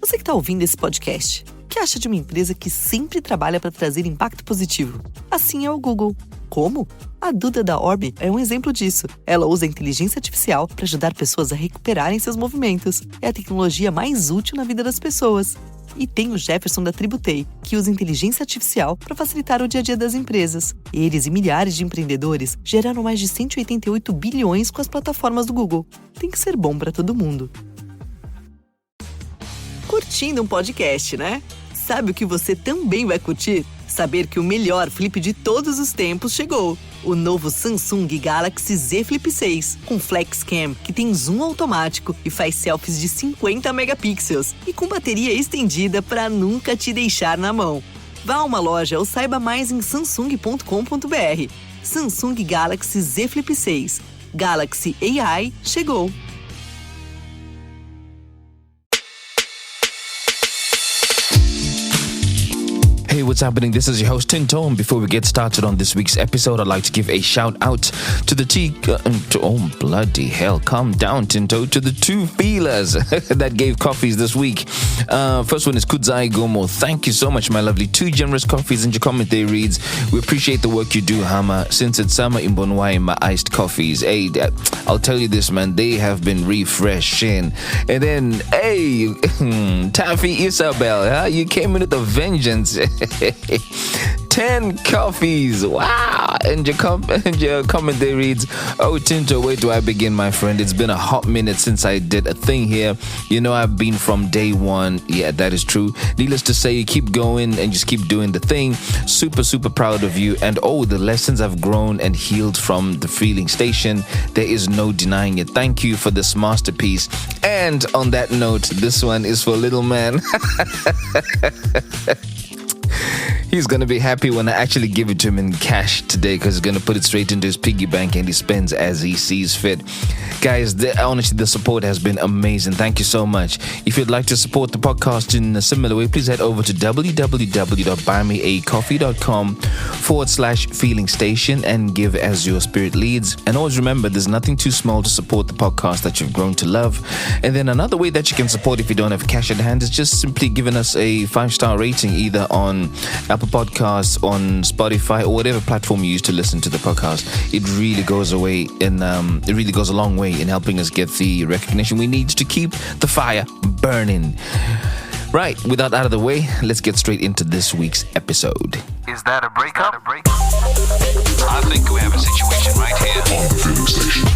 Você que está ouvindo esse podcast, o que acha de uma empresa que sempre trabalha para trazer impacto positivo? Assim é o Google. Como? A Duda da Orbi é um exemplo disso. Ela usa a inteligência artificial para ajudar pessoas a recuperarem seus movimentos. É a tecnologia mais útil na vida das pessoas. E tem o Jefferson da Tributei, que usa inteligência artificial para facilitar o dia a dia das empresas. Eles e milhares de empreendedores geraram mais de 188 bilhões com as plataformas do Google. Tem que ser bom para todo mundo. Curtindo um podcast, né? Sabe o que você também vai curtir? Saber que o melhor flip de todos os tempos chegou. O novo Samsung Galaxy Z Flip 6, com Flex Cam, que tem zoom automático e faz selfies de 50 megapixels e com bateria estendida para nunca te deixar na mão. Vá a uma loja ou saiba mais em samsung.com.br. Samsung Galaxy Z Flip 6. Galaxy AI chegou. Hey, what's happening? This is your host, Tinto. And before we get started on this week's episode, I'd like to give a shout out to the oh, bloody hell. Calm down, Tinto. To the two feelers that gave coffees this week. First one is Kudzai Gomo. Thank you so much, my lovely. 2 generous coffees in your comment there reads, we appreciate the work you do, Hama. Since it's summer in Bonwai, my iced coffees. Hey, I'll tell you this, man. They have been refreshing. And then, hey, Taffy Isabel, huh? You came in with a vengeance. 10 coffees. Wow. And your comment there reads, oh, Tinto, where do I begin, my friend? It's been a hot minute since I did a thing here. You know, I've been from day one. Yeah, that is true. Needless to say, you keep going and just keep doing the thing. Super, super proud of you. And oh, the lessons I've grown and healed from the Feeling Station. There is no denying it. Thank you for this masterpiece. And on that note, this one is for little man. He's going to be happy when I actually give it to him in cash today because he's going to put it straight into his piggy bank and he spends as he sees fit. Guys, honestly, the support has been amazing. Thank you so much. If you'd like to support the podcast in a similar way, please head over to www.buymeacoffee.com/feeling station and give as your spirit leads. And always remember, there's nothing too small to support the podcast that you've grown to love. And then another way that you can support if you don't have cash at hand is just simply giving us a 5-star rating either on Apple Podcasts, on Spotify, or whatever platform you use to listen to the podcast. It really goes away and it really goes a long way in helping us get the recognition we need to keep the fire burning. Right, with that out of the way, let's get straight into this week's episode. Is that a breakup? I think we have a situation right here on Feeling Station.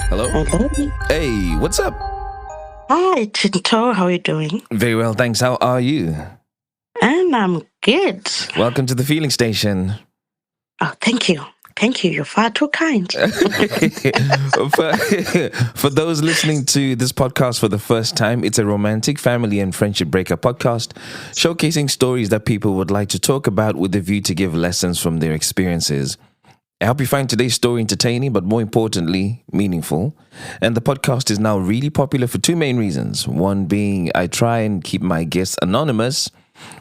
Hello? Hello. Hey, what's up? Hi, Tinto. How are you doing? Very well, thanks. How are you? And I'm good. Welcome to the Feeling Station. Oh, thank you. Thank you. You're far too kind. For those listening to this podcast for the first time, it's a romantic, family, and friendship breakup podcast showcasing stories that people would like to talk about with a view to give lessons from their experiences. I hope you find today's story entertaining, but more importantly, meaningful. And the podcast is now really popular for 2 main reasons. One being I try and keep my guests anonymous,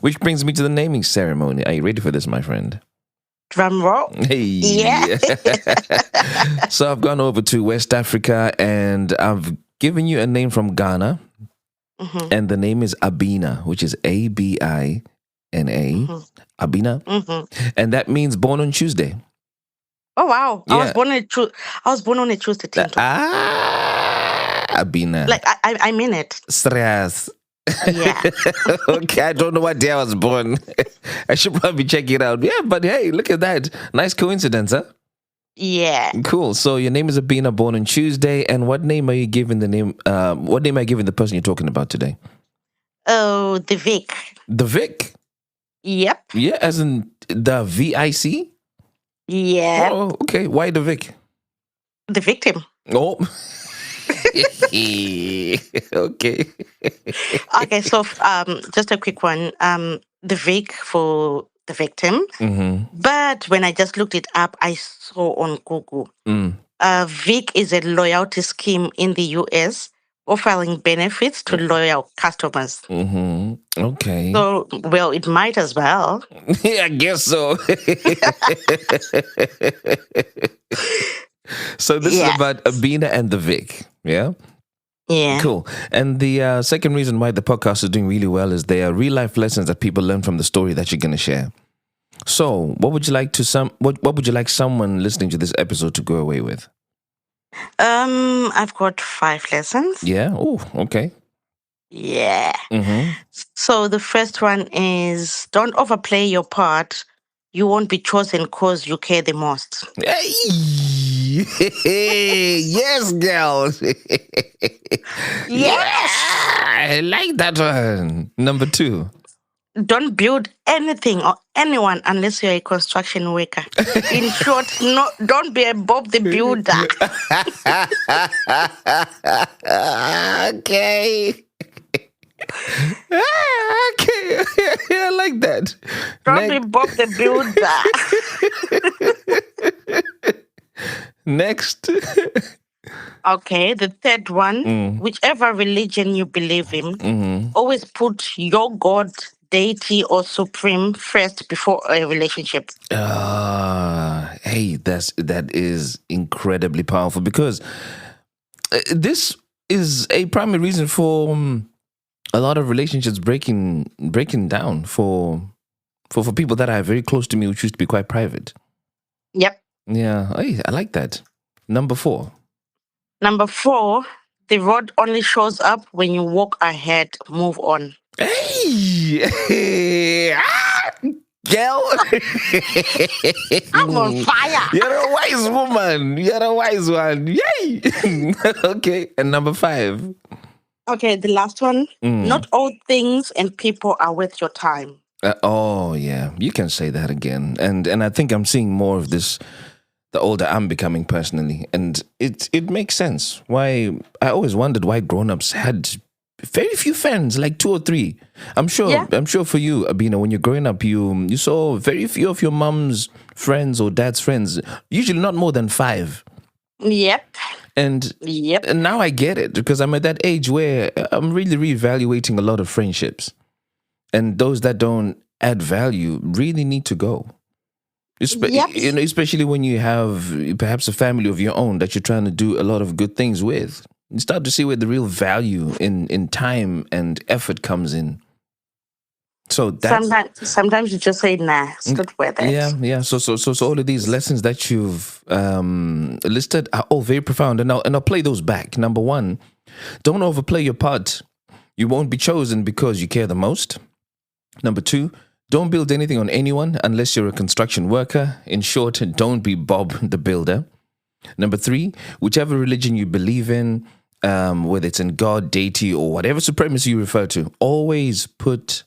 which brings me to the naming ceremony. Are you ready for this, my friend? Drum roll. Hey. Yeah. So I've gone over to West Africa and I've given you a name from Ghana. Mm-hmm. And the name is Abina, which is Abina. Mm-hmm. Abina. Mm-hmm. And that means born on Tuesday. Oh, wow. Yeah. I was born on a Tuesday, Tinto. Abina. Like, I mean it. Stress. Yeah. Okay, I don't know what day I was born. I should probably check it out. Yeah, but hey, look at that. Nice coincidence, huh? Yeah. Cool. So your name is Abina, born on Tuesday. And what name are you giving what name are you giving the person you're talking about today? Oh, the Vic. The Vic? Yep. Yeah, as in the VIC? Yeah. Oh, okay. Why the Vic? The victim. Oh. Okay. Okay, so just a quick one. The Vic for the victim. Mm-hmm. But when I just looked it up, I saw on Google. Vic is a loyalty scheme in the US offering benefits to loyal customers. Mm-hmm. Okay. So, well, it might as well. Yeah, I guess so. So this is about Abina and the Vic, yeah? Yeah. Cool. And the second reason why the podcast is doing really well is there are real life lessons that people learn from the story that you're going to share. So, what would you like what would you like someone listening to this episode to go away with? I've got 5 lessons. Yeah. Oh, okay. Yeah. Mm-hmm. So the first one is don't overplay your part. You won't be chosen because you care the most. Hey! Yes, girl. Yes. I like that one. Number 2. Don't build anything or anyone unless you're a construction worker. In short, no, don't be a Bob the Builder. Okay. Okay. I like that. Don't be Bob the Builder. Next. Okay, the third one, whichever religion you believe in, always put your God, deity, or supreme first before a relationship. Hey, that is incredibly powerful because this is a primary reason for a lot of relationships breaking down for people that are very close to me, which used to be quite private. Yep. Yeah, I like that. Number 4. Number 4, the road only shows up when you walk ahead, move on. Hey! Girl! I'm on fire. You're a wise woman. You're a wise one. Yay! Okay, and number 5. Okay, the last one. Not all things and people are worth your time. Oh, yeah. You can say that again. And I think I'm seeing more of this the older I'm becoming personally. And it makes sense. Why I always wondered why grown-ups had very few friends, like 2 or 3. I'm sure for you, Abina, when you're growing up, you saw very few of your mom's friends or dad's friends, usually not more than 5. Yep. And now I get it because I'm at that age where I'm really reevaluating a lot of friendships. And those that don't add value really need to go. Especially when you have perhaps a family of your own that you're trying to do a lot of good things with. You start to see where the real value in time and effort comes in. So that's sometimes you just say, nah, it's not worth it. Yeah. So all of these lessons that you've listed are all very profound, and I'll play those back. Number 1, don't overplay your part. You won't be chosen because you care the most. Number 2, don't build anything on anyone unless you're a construction worker. In short, don't be Bob the Builder. Number 3, whichever religion you believe in, whether it's in God, deity, or whatever supremacy you refer to, always put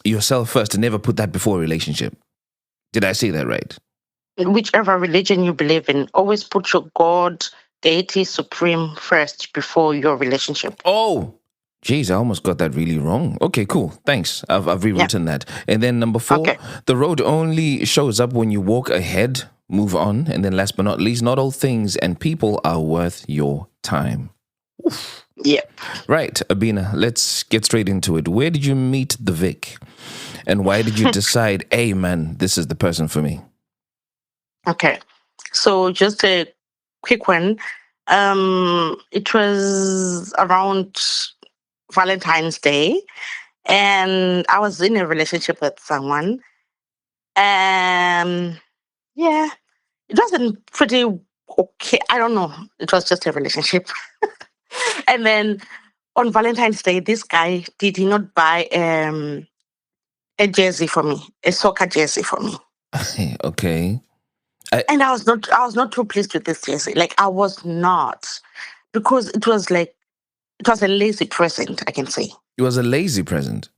yourself first and never put that before a relationship. Did I say that right? Whichever religion you believe in, always put your God, deity, supreme first before your relationship. Oh, geez, I almost got that really wrong. Okay, cool. Thanks. I've rewritten that. And then number 4, the road only shows up when you walk ahead, move on. And then last but not least, not all things and people are worth your time. Oof. Yep. Right, Abina, let's get straight into it. Where did you meet the Vic? And why did you decide, hey, man, this is the person for me? Okay. So just a quick one. It was around Valentine's Day, and I was in a relationship with someone. And it wasn't pretty okay. I don't know. It was just a relationship. And then on Valentine's Day, this guy did he not buy a jersey for me, a soccer jersey for me. Okay. And I was not too pleased with this jersey. Like I was not, because it was a lazy present, I can say. It was a lazy present.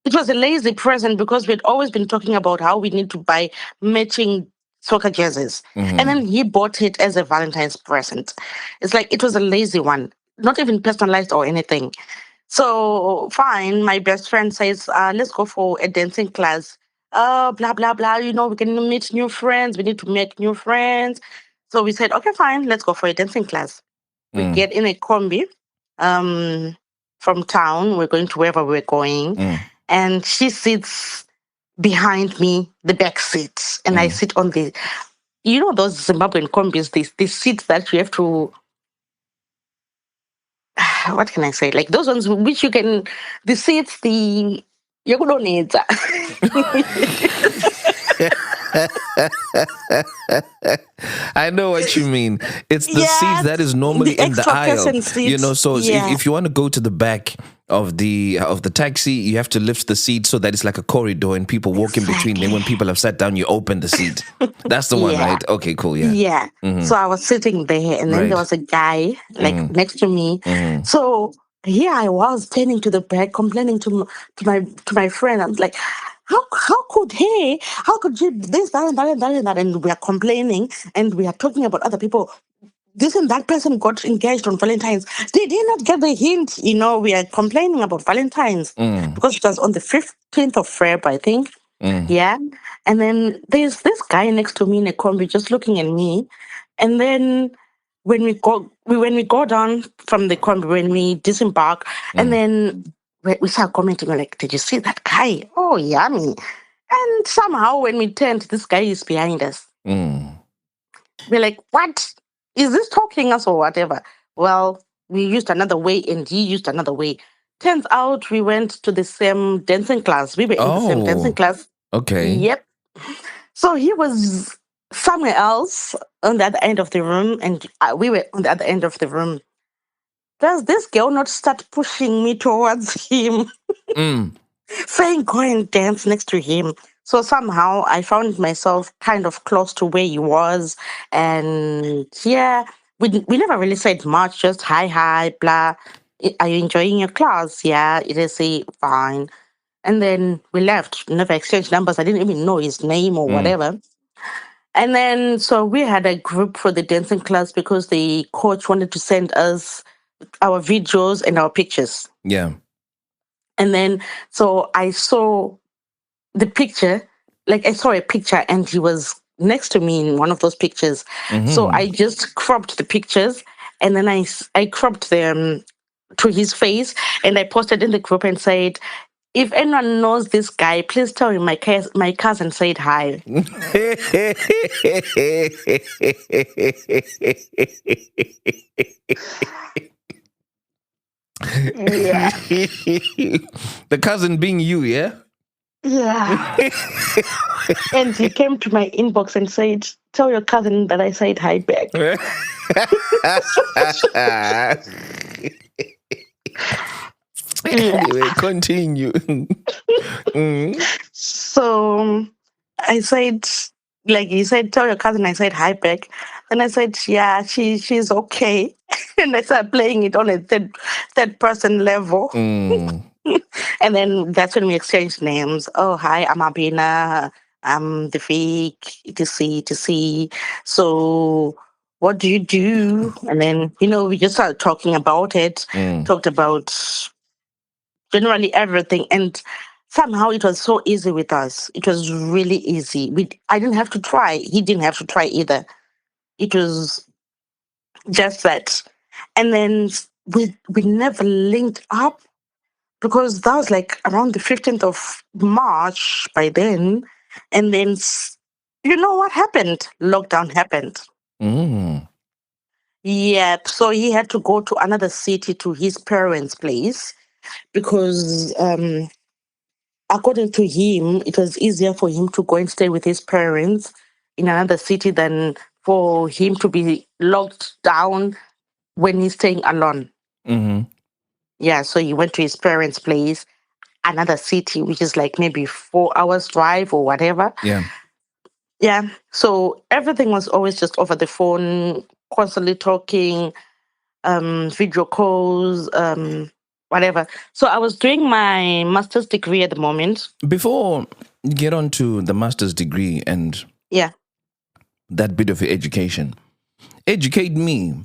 It was a lazy present because we'd always been talking about how we need to buy matching soccer jerseys. Mm-hmm. And then he bought it as a Valentine's present. It's like it was a lazy one, not even personalized or anything. So fine, my best friend says, let's go for a dancing class. Blah, blah, blah. We can meet new friends. We need to make new friends. So we said, okay, fine, let's go for a dancing class. We get in a combi from town. We're going to wherever we're going. And she sits behind me, the back seat. And I sit on those Zimbabwean combis, these seats that you have to what can I say? Like those ones which you can, the seats, the you don't need. I know what you mean. It's the seat Yeah, that is normally the in the extra aisle. person seats. So Yeah, if you want to go to the back of the taxi, you have to lift the seat so that it's like a corridor and people walk in between. Then exactly. when people have sat down, you open the seat. That's the one, Yeah. right? Okay, cool. Yeah. Yeah. So I was sitting there, and then there Right. was a guy like next to me. So here I was turning to the back, complaining to my friend. I was like, how could he? How could you this, that, and that, and that, and that? And we are complaining, and we are talking about other people. This and that person got engaged on Valentine's. They did not get the hint. We are complaining about Valentine's because it was on the 15th of Feb, I think. Yeah. And then there's this guy next to me in a combi just looking at me. And then when we go down from the combi, when we disembark, and then we start commenting, we're like, did you see that guy? Oh, yummy. And somehow when we turned, this guy is behind us. We're like, what? Is this talking us or whatever? Well, we used another way and he used another way. Turns out we went to the same dancing class. We were in the same dancing Oh, class. okay. Yep. So he was somewhere else on the other end of the room, and we were on the other end of the room. Does this girl not start pushing me towards him, saying, go and dance next to him? So somehow I found myself kind of close to where he was. And yeah, we never really said much, just hi, hi, blah. Are you enjoying your class? Yeah, it is fine. And then we left, never exchanged numbers. I didn't even know his name or whatever. And then, so we had a group for the dancing class because the coach wanted to send us our videos and our pictures. Yeah. And then, so I saw the picture, like I saw a picture and he was next to me in one of those pictures. So I just cropped the pictures and then I cropped them to his face and I posted in the group and said, if anyone knows this guy, please tell him my cousin said hi. Yeah. The cousin being you, yeah? Yeah. And he came to my inbox and said, tell your cousin that I said hi back. Anyway, continue. So I said, like he said, tell your cousin I said hi back. And I said, yeah, she's okay. And I started playing it on a third person level. And then that's when we exchanged names. Oh, hi, I'm Abina. I'm the fake, etc. So what do you do? And then, we just started talking about it, talked about generally everything. And somehow it was so easy with us. It was really easy. I didn't have to try. He didn't have to try either. It was just that. And then we never linked up because that was like around the 15th of March by then. And then, you know what happened? Lockdown happened. Yep. So he had to go to another city to his parents' place because, according to him, it was easier for him to go and stay with his parents in another city than for him to be locked down when he's staying alone. Yeah. So he went to his parents' place, another city, which is like maybe 4 hours drive or whatever. Yeah. Yeah. So everything was always just over the phone, constantly talking, video calls, whatever. So I was doing my master's degree at the moment. Before you get on to the master's degree and Yeah. that bit of your education, educate me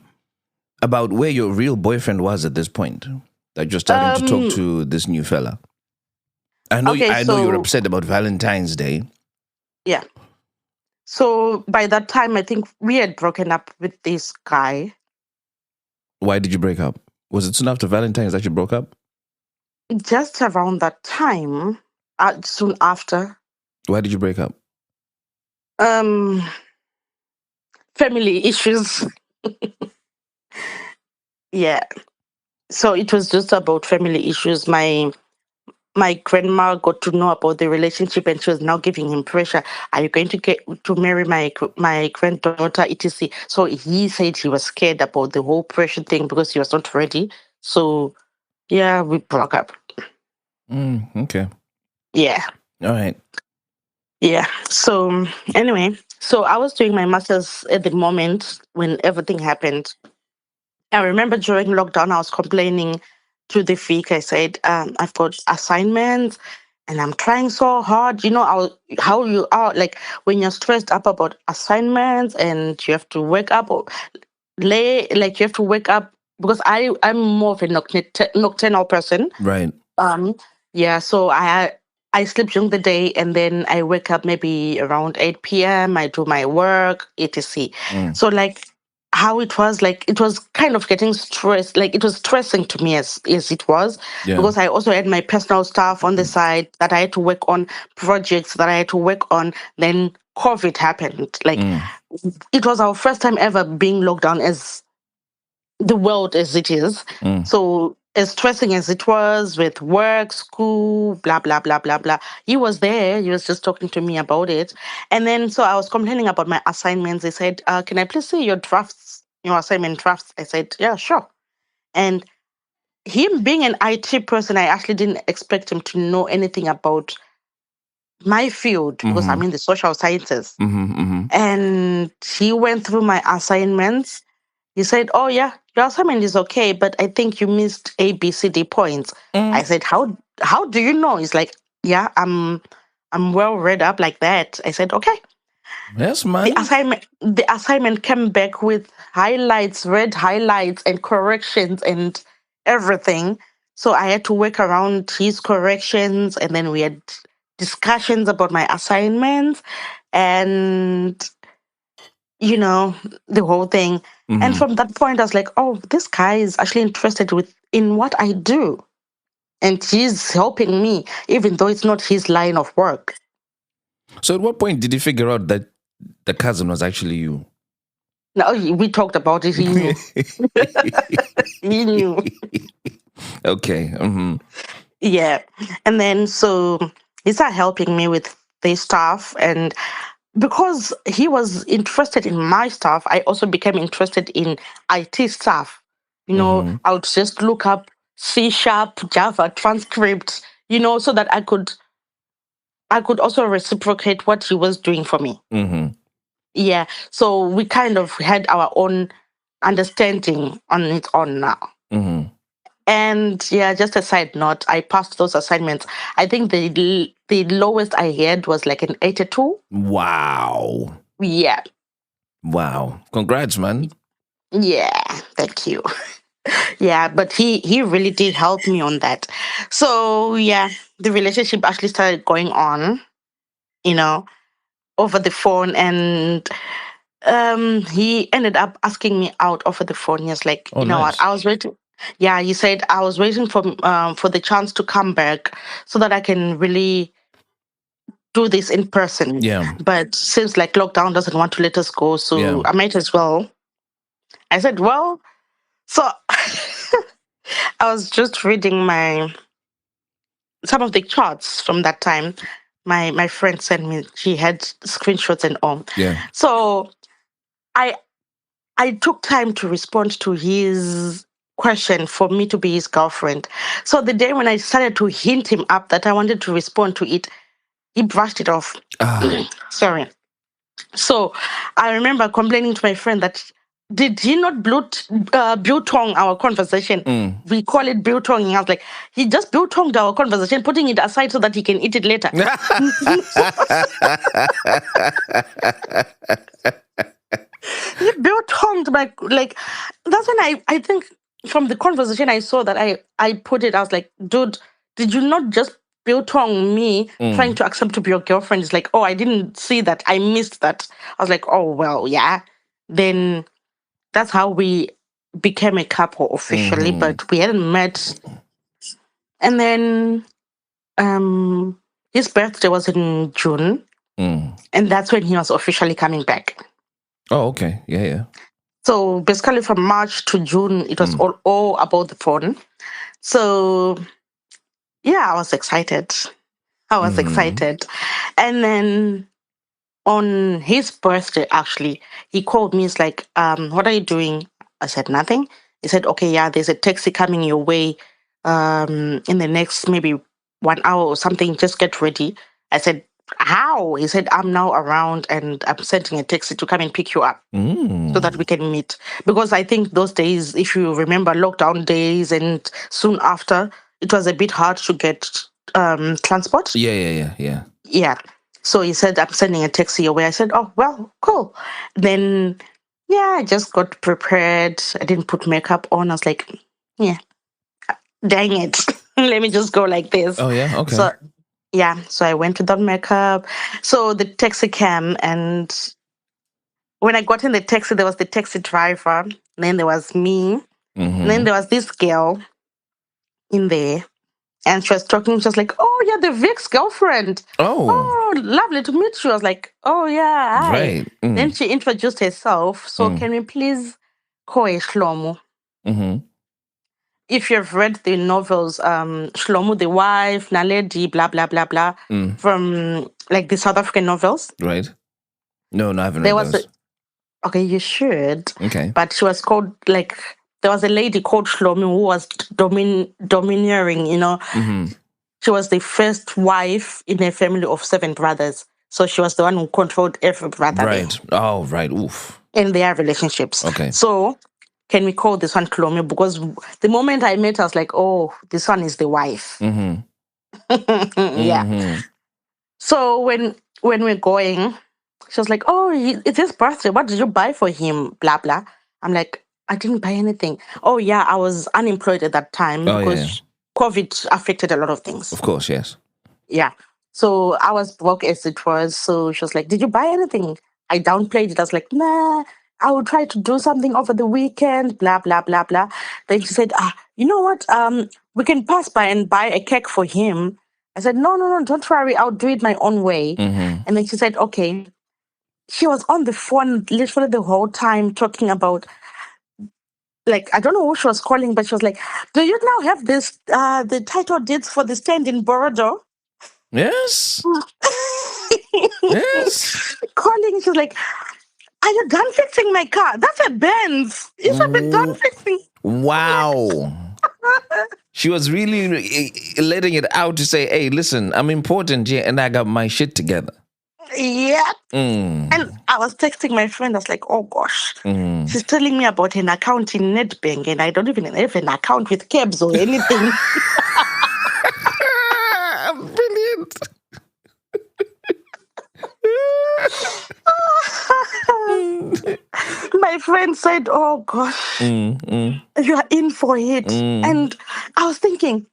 about where your real boyfriend was at this point that you're starting to talk to this new fella. I know you're upset about Valentine's Day. Yeah. So by that time, I think we had broken up with this guy. Why did you break up? Was it soon after Valentine's that you broke up? Just around that time, soon after. Why did you break up? Family issues. Yeah. So it was just about family issues. My grandma got to know about the relationship, and she was now giving him pressure. Are you going to get to marry my granddaughter, etc.? So he said he was scared about the whole pressure thing because he was not ready. So yeah, we broke up. Okay. Yeah. All right. Yeah. So anyway, so I was doing my master's at the moment when everything happened. I remember during lockdown, I was complaining to the FIC. I said, I've got assignments and I'm trying so hard. You know, how you are like when you're stressed up about assignments and you have to wake up or like you have to wake up because I'm more of a nocturnal person. Right. Um, yeah, so I sleep during the day and then I wake up maybe around 8 p.m. I do my work, etc. So like how it was like it was kind of getting stressed, like it was stressing to me as it was Yeah. because I also had my personal stuff on the side that I had to work on, projects that I had to work on. Then COVID happened. Like it was our first time ever being locked down as the world as it is. So as stressing as it was with work, school, blah blah blah blah blah. He was there. He was just talking to me about it, and then so I was complaining about my assignments. They said, "Can I please see your drafts, your assignment drafts?" I said, "Yeah, sure." And him being an IT person, I actually didn't expect him to know anything about my field because I'm in the social sciences. And he went through my assignments. He said, "Oh yeah, your assignment is okay, but I think you missed A, B, C, D points." I said, "How do you know?" He's like, "Yeah, I'm well read up like that." I said, "Okay." Yes, The man. assignment came back with highlights, red highlights, and corrections and everything. So I had to work around his corrections, and then we had discussions about my assignments, and the whole thing. And from that point, I was like, oh, this guy is actually interested in what I do. And he's helping me, even though it's not his line of work. So at what point did you figure out that the cousin was actually you? Now we talked about it. He knew. He knew. Okay. Yeah. And then so he started helping me with this stuff. And because he was interested in my stuff, I also became interested in IT stuff. I would just look up C sharp, Java, transcript, so that I could also reciprocate what he was doing for me. Yeah. So we kind of had our own understanding on its own now. And yeah, just a side note, I passed those assignments. I think the lowest I had was like an 82. Wow. Yeah. Wow. Congrats, man. Yeah. Thank you. Yeah, but he really did help me on that. So yeah, the relationship actually started going on, you know, over the phone, and he ended up asking me out over the phone. He was like, Oh, you know what, nice. I was waiting. Yeah, he said I was waiting for the chance to come back so that I can really do this in person. Yeah. But since like lockdown doesn't want to let us go, so Yeah. I might as well. I said, well, so I was just reading some of the charts from that time. My friend sent me. She had screenshots and all. Yeah. So I I took time to respond to his question for me to be his girlfriend. So the day when I started to hint him up that I wanted to respond to it, he brushed it off. Sorry. So I remember complaining to my friend that did he not biltong our conversation? We call it biltonging. I was like, he just biltonged our conversation, putting it aside so that he can eat it later. He biltonged my like. That's when I think from the conversation I saw that I put it. I was like, dude, did you not just biltong me trying to accept to be your girlfriend? It's like, oh, I didn't see that. I missed that. I was like, oh well, yeah. Then that's how we became a couple officially, but we hadn't met. And then his birthday was in June, and that's when he was officially coming back. Oh, okay. Yeah, yeah. So basically from March to June, it was all about the phone. So yeah, I was excited. I was excited. And then on his birthday, actually, he called me. He's like, what are you doing? I said, nothing. He said, okay, yeah, there's a taxi coming your way in the next maybe 1 hour or something. Just get ready. I said, how? He said, I'm now around and I'm sending a taxi to come and pick you up so that we can meet. Because I think those days, if you remember lockdown days and soon after, it was a bit hard to get transport. Yeah. Yeah. So he said, I'm sending a taxi your way. I said, oh, well, cool. Then, yeah, I just got prepared. I didn't put makeup on. I was like, yeah, dang it. Let me just go like this. Oh, yeah? Okay. So, yeah. So I went without makeup. So the taxi came, and when I got in the taxi, there was the taxi driver. Then there was me. And then there was this girl in there. And she was talking, she was like, oh, yeah, the Vic's girlfriend. Oh, Oh, lovely to meet you. I was like, oh, yeah, hi. right. Then she introduced herself. So can we please call her Shlomo? Mm-hmm. If you've read the novels, Shlomo the Wife, Naledi, blah, blah, blah, blah, from like the South African novels, Right. No, I haven't there read was those. okay, you should. Okay. But she was called like, there was a lady called Shlomo who was domineering, you know. She was the first wife in a family of 7 brothers. So she was the one who controlled every brother there Right. Oh, right. Oof. in their relationships. Okay. So can we call this one Clomio? Because the moment I met her, I was like, oh, this one is the wife. Yeah. So when we're going, she was like, oh, it's his birthday. What did you buy for him? Blah, blah. I'm like, I didn't buy anything. Oh, yeah, I was unemployed at that time Oh, yeah. because COVID affected a lot of things. Of course, yes. Yeah. So I was broke as it was. So she was like, did you buy anything? I downplayed it. I was like, nah, I will try to do something over the weekend, blah, blah, blah, blah. Then she said, you know what? We can pass by and buy a cake for him. I said, no, don't worry. I'll do it my own way. And then she said, okay. She was on the phone literally the whole time talking about, like, I don't know who she was calling, but she was like, do you now have this, the title deeds for the stand in Borodo? Yes. Yes. Calling, she's like, are you done fixing my car? That's a Benz. You should be done fixing. Wow. She was really letting it out to say, hey, listen, I'm important here and I got my shit together. Yeah. And I was texting my friend. I was like, oh gosh. She's telling me about an account in Nedbank and I don't even have an account with cabs or anything. Brilliant. My friend said, oh gosh, you are in for it. And I was thinking,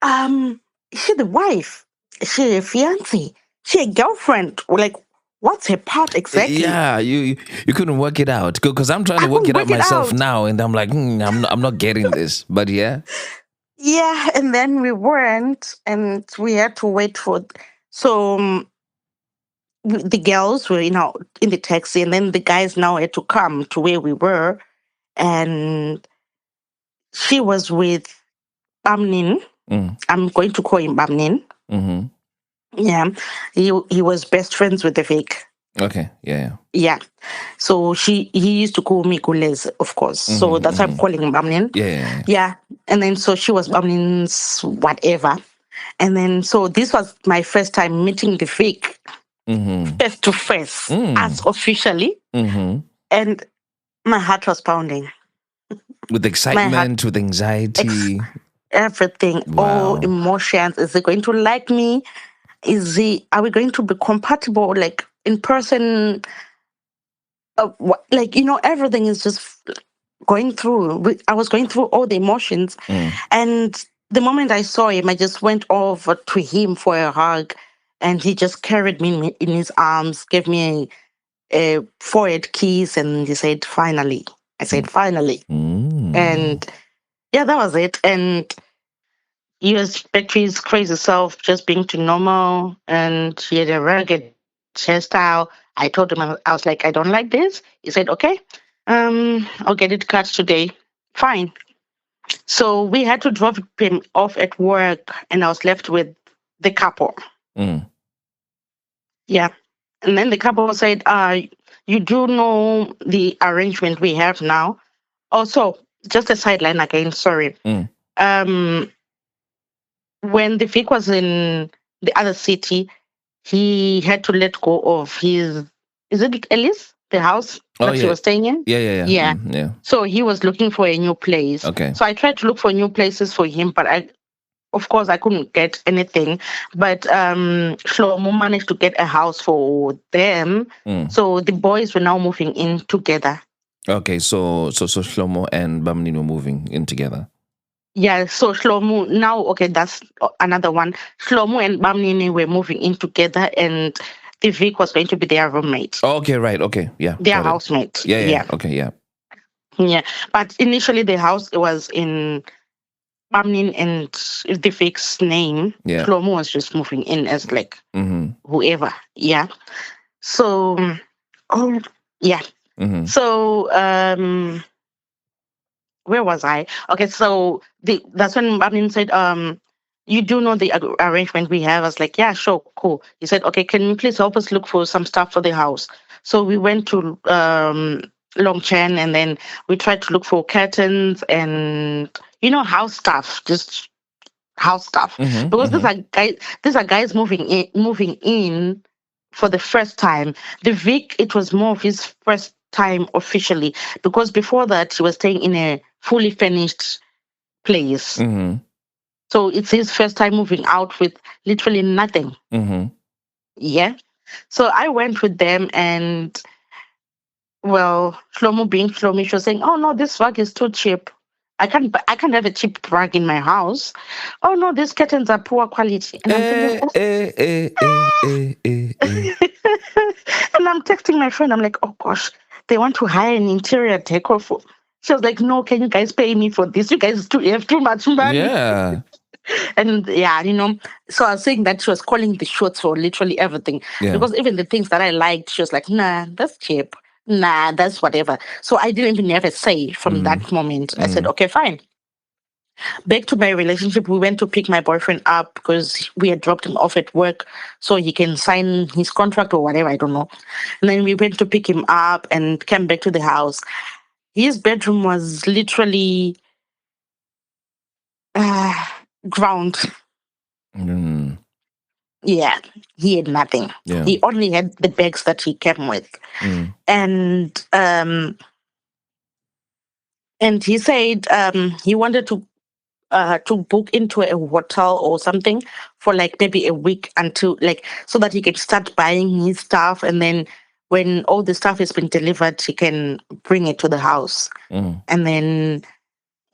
is she the wife? Is she a fiance? Is she a girlfriend? Like, what's her part exactly? Yeah, you couldn't work it out because I'm trying to work it out myself now, and I'm like, I'm not getting this. But yeah, yeah. And then we weren't, and we had to wait for. So the girls were, in the taxi, and then the guys now had to come to where we were, and she was with Bamnin. I'm going to call him Bamnin. Yeah, he was best friends with the Vic. Okay, yeah. Yeah. So he used to call me Gulez, of course. So that's why I'm calling him Bamnin. Yeah. Yeah. And then so she was Bamnin's whatever. And then so this was my first time meeting the Vic face to face, as officially. And my heart was pounding. With excitement, with anxiety. Everything, all emotions. Is he going to like me? Are we going to be compatible, like in person? Everything is just going through. I was going through all the emotions. And the moment I saw him, I just went over to him for a hug. And he just carried me in his arms, gave me a forehead kiss, and he said, finally. I said, finally. And yeah, that was it. And he was back to his crazy self, just being too normal. And he had a ragged hairstyle. I told him, I was like, I don't like this. He said, okay. I'll get it cut today. Fine. So we had to drop him off at work, and I was left with the couple. Mm. Yeah. And then the couple said, you do know the arrangement we have now. Also, just a sideline again, sorry. Mm. Um, when the Vic was in the other city, he had to let go of his, is it Ellis? The house Oh, that she yeah. was staying in? Yeah. Yeah. Yeah. So he was looking for a new place. Okay. So I tried to look for new places for him, but of course, I couldn't get anything. But Shlomo managed to get a house for them. Mm. So the boys were now moving in together. Okay, so Shlomo and Bamnin were moving in together. Yeah, so Shlomo, now, okay, that's another one. Shlomo and Bamnini were moving in together, and the Vic was going to be their roommate, Oh, okay, right. Okay, yeah. their got it. housemate. Yeah. Okay, yeah. Yeah. But initially, the house was in Bamnin and the Vic's name. Yeah. Shlomo was just moving in as like Mm-hmm. whoever. Yeah. So, oh, yeah. Mm-hmm. So, where was I? Okay, so that's when Babin said, you do know the arrangement we have. I was like, yeah, sure, cool. He said, okay, can you please help us look for some stuff for the house? So we went to Longchan, and then we tried to look for curtains and house stuff, just house stuff, Mm-hmm. because Mm-hmm. these are guys moving in for the first time. The Vic, it was more of his first time officially, because before that he was staying in a fully furnished place. Mm-hmm. So it's his first time moving out with literally nothing. Mm-hmm. Yeah. So I went with them, and well, Shlomo being Shlomo, she was saying, "Oh no, this rug is too cheap. I can't have a cheap rug in my house. Oh no, these curtains are poor quality." And I'm thinking, and I'm texting my friend. I'm like, "Oh gosh, they want to hire an interior decor for." She was like, "No, can you guys pay me for this? You guys have too much money." Yeah. And yeah, so I was saying that she was calling the shots for literally everything. Yeah. Because even the things that I liked, she was like, nah, that's cheap. Nah, that's whatever. So I didn't even have a say from that moment. I said, okay, fine. Back to my relationship, we went to pick my boyfriend up because we had dropped him off at work so he can sign his contract or whatever, I don't know. And then we went to pick him up and came back to the house. His bedroom was literally uh, ground. Mm. Yeah, he had nothing. Yeah. He only had the bags that he came with. Mm. And he said he wanted to book into a hotel or something for like maybe a week until like so that he can start buying his stuff, and then when all the stuff has been delivered, he can bring it to the house, Mm. and then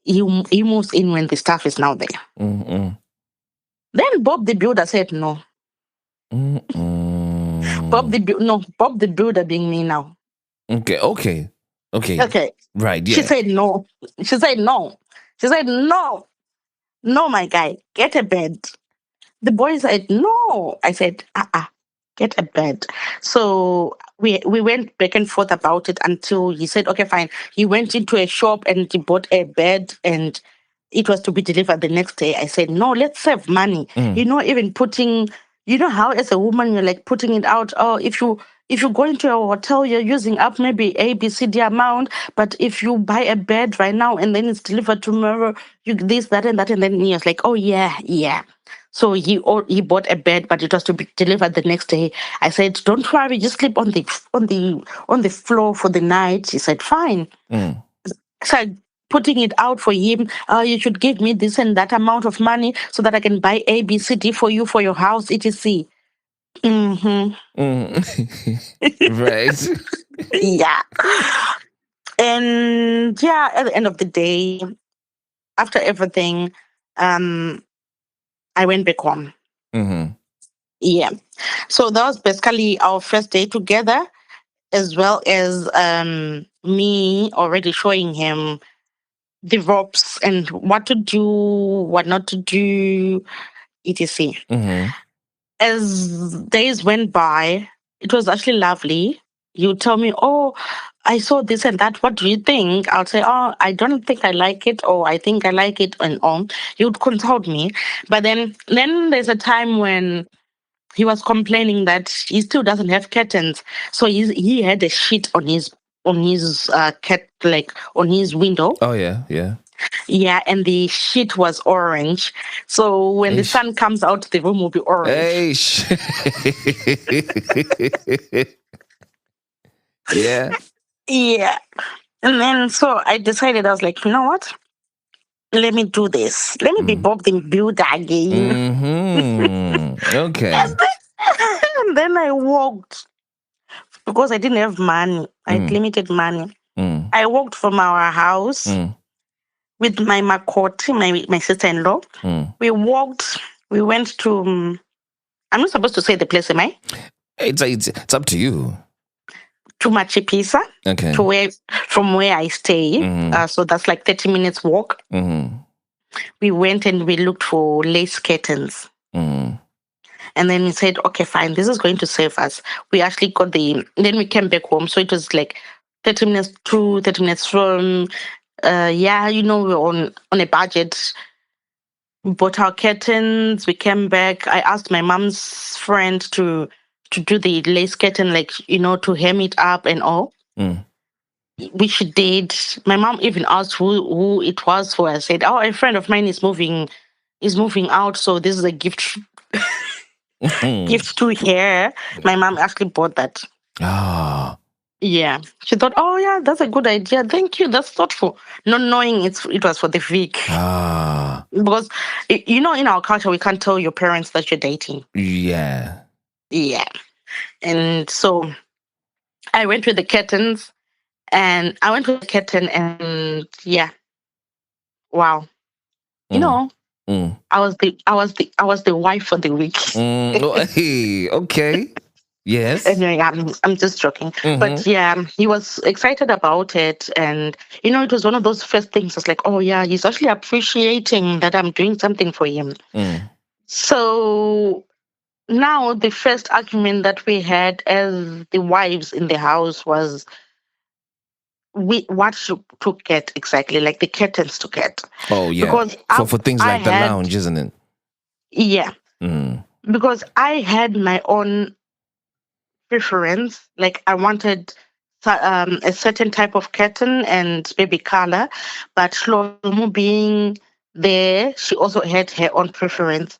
he moves in when the stuff is now there. Mm. Then Bob the builder said no. Mm. Bob the builder being me now. Okay. Okay. Right. Yeah. She said no. She said no. She said no. No, my guy, get a bed. The boy said no. I said, get a bed. So we went back and forth about it until he said, okay, fine. He went into a shop and he bought a bed, and it was to be delivered the next day. I said, no, let's save money. Even putting, how as a woman you're like putting it out. Oh, if you go into a hotel, you're using up maybe A, B, C, D amount. But if you buy a bed right now and then it's delivered tomorrow, you this, that, and that, and then he was like, oh yeah, yeah. So he bought a bed, but it was to be delivered the next day. I said, don't worry, just sleep on the floor for the night. He said, fine. So I putting it out for him. You should give me this and that amount of money so that I can buy A, B, C, D for you for your house, etc. Right. Yeah. And yeah, at the end of the day, after everything, I went back home. Mm-hmm. Yeah. So that was basically our first day together, as well as me already showing him the ropes and what to do, what not to do, etc. Mm-hmm. As days went by, it was actually lovely. You tell me, oh, I saw this and that. What do you think? I'll say, oh, I don't think I like it, or I think I like it, and all. You'd consult me, but then there's a time when he was complaining that he still doesn't have curtains, so he had a sheet on his cat, like on his window. Oh yeah, yeah. Yeah, and the sheet was orange. So when the Eish. sun comes out, the room will be orange. Eish. Yeah. Yeah. And then so I decided, I was like, you know what? Let me do this. Let me be Bob the Builder again. Okay. And then I walked because I didn't have money. I had limited money. I walked from our house with my makoti, my sister-in-law. We walked. We went to. I'm not supposed to say the place, am I? It's up to you. To Machu Picchu, Okay. from where I stay. So that's like 30 minutes walk. We went and we looked for lace curtains. And then we said, okay, fine, this is going to save us. We actually then we came back home. So it was like 30 minutes to 30 minutes from. We're on a budget. We bought our curtains. We came back. I asked my mom's friend to do the lace curtain, like, to hem it up and all. Which she did. My mom even asked who it was for. I said, oh, a friend of mine is moving out, so this is a gift gift to her. My mom actually bought that. Ah. Yeah. She thought, oh yeah, that's a good idea. Thank you. That's thoughtful. Not knowing it was for the Vic. Ah. Because in our culture we can't tell your parents that you're dating. Yeah. Yeah. And so I went with the curtains. And I went to the curtain, and yeah, wow, I was the wife for the week. Hey, okay, yes. Anyway, I'm just joking, but yeah, he was excited about it, and it was one of those first things. It's like, oh yeah, he's actually appreciating that I'm doing something for him. So now the first argument that we had as the wives in the house was, what to get exactly, like the curtains to get. Oh yeah, because for things like the lounge, isn't it? Yeah, because I had my own preference. Like I wanted a certain type of curtain and maybe color, but Shlomo being there, she also had her own preference.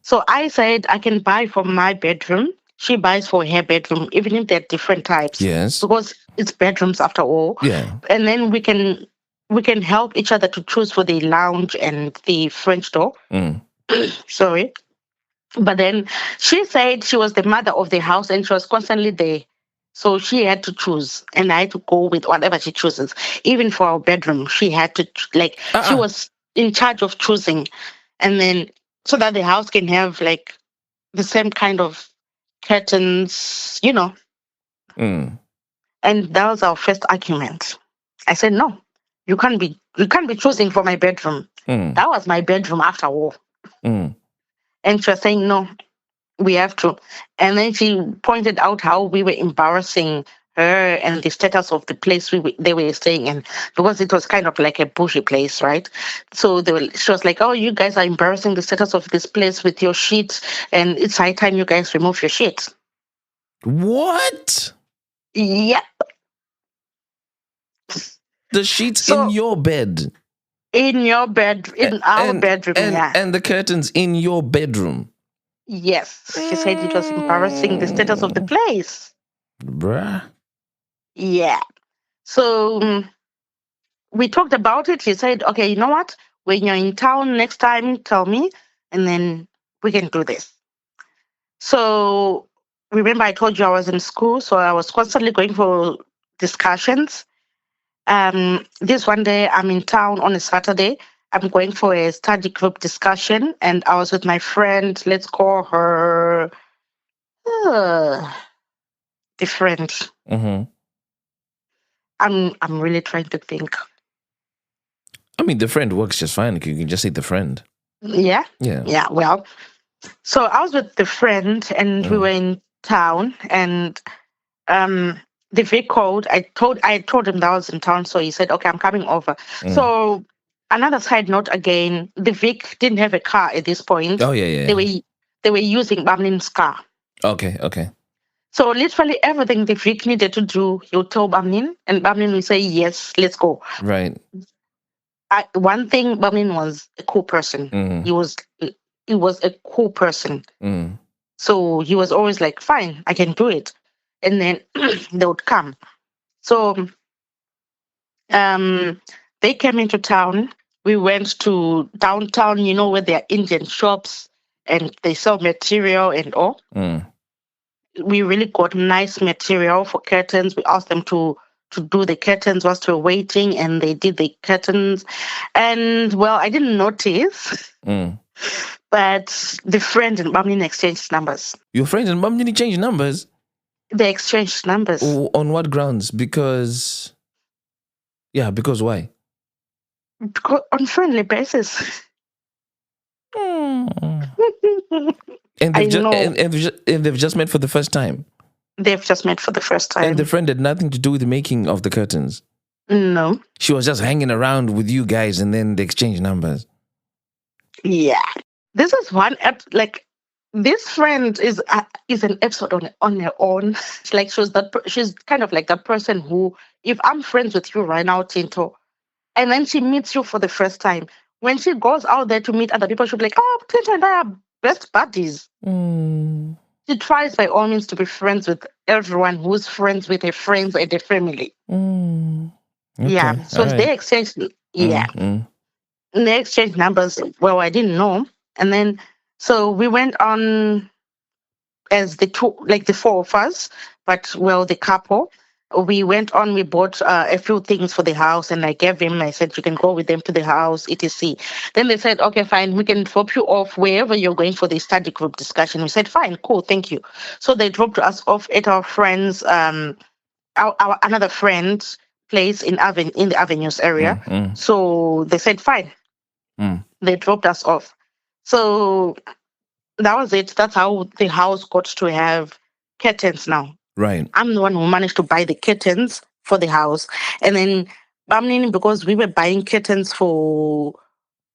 So I said I can buy for my bedroom. She buys for her bedroom, even if they're different types. Yes. Because it's bedrooms after all. Yeah. And then we can help each other to choose for the lounge and the French door. Sorry. But then she said she was the mother of the house and she was constantly there. So she had to choose, and I had to go with whatever she chooses. Even for our bedroom, she had to, she was in charge of choosing. And then so that the house can have like the same kind of curtains, And that was our first argument. I said, no, you can't be choosing for my bedroom. That was my bedroom after all. And she was saying, no, we have to. And then she pointed out how we were embarrassing her and the status of the place they were staying in, because it was kind of like a bushy place, right? So she was like, oh, you guys are embarrassing the status of this place with your sheets, and it's high time you guys remove your sheets. What? Yep. The sheets in your bed? In your bed, in our bedroom, yeah. And the curtains in your bedroom? Yes. She said it was embarrassing the status of the place. Bruh. Yeah. So we talked about it. She said, okay, you know what? When you're in town next time, tell me, and then we can do this. So remember I told you I was in school, so I was constantly going for discussions. This one day I'm in town on a Saturday. I'm going for a study group discussion, and I was with my friend. Let's call her the friend. I'm really trying to think. I mean, the friend works just fine. You can just say the friend. Yeah? Yeah. Yeah, well. So I was with the friend, and we were in town, and The Vic called. I told him that I was in town, so he said, "Okay, I'm coming over." Mm. So another side note again, the Vic didn't have a car at this point. Oh, yeah, They yeah. were using Bamlin's car. Okay, okay. So literally everything the Vic needed to do, he'll tell Bamlin, and Bamlin will say, "Yes, let's go." Right. One thing, Bamlin was a cool person. Mm. He was a cool person. Mm. So he was always like, "Fine, I can do it," and then they would come. So um, they came into town. We went to downtown, where there are Indian shops and they sell material and all. Mm. We really got nice material for curtains. We asked them to do the curtains whilst we were waiting, and they did the curtains. And well, I didn't notice, Mm. but the friend and Bamlin exchanged numbers. Your friends and mom didn't change numbers. They exchanged numbers On what grounds? Because because why? on friendly basis. Mm. And I they've just know and they've just met for the first time. they've just met for the first And the time. friend had nothing to do with the making of the curtains. No. She was just hanging around with you guys, and then they exchanged numbers. Yeah. This is one like this friend is an episode on her own. Like she's kind of like that person who, if I'm friends with you right now, Tinto, and then she meets you for the first time, when she goes out there to meet other people, she'll be like, "Oh, Tinto and I are best buddies." Mm. She tries by all means to be friends with everyone who's friends with her friends and her family. Mm. Yeah. Okay. So All right. they exchange. Yeah. Mm. They exchanged numbers. Well, I didn't know. And then so we went on as the two, like the four of us, but well, the couple. We went on, we bought a few things for the house, and I gave him, I said, "You can go with them to the house, etc." Then they said, "Okay, fine, we can drop you off wherever you're going for the study group discussion." We said, "Fine, cool, thank you." So they dropped us off at our friend's, our another friend's place in the Avenues area. Mm. Mm. So they said, "Fine." Mm. They dropped us off. So that was it. That's how the house got to have curtains now. Right. I'm the one who managed to buy the curtains for the house. And then Bamlin, because we were buying curtains for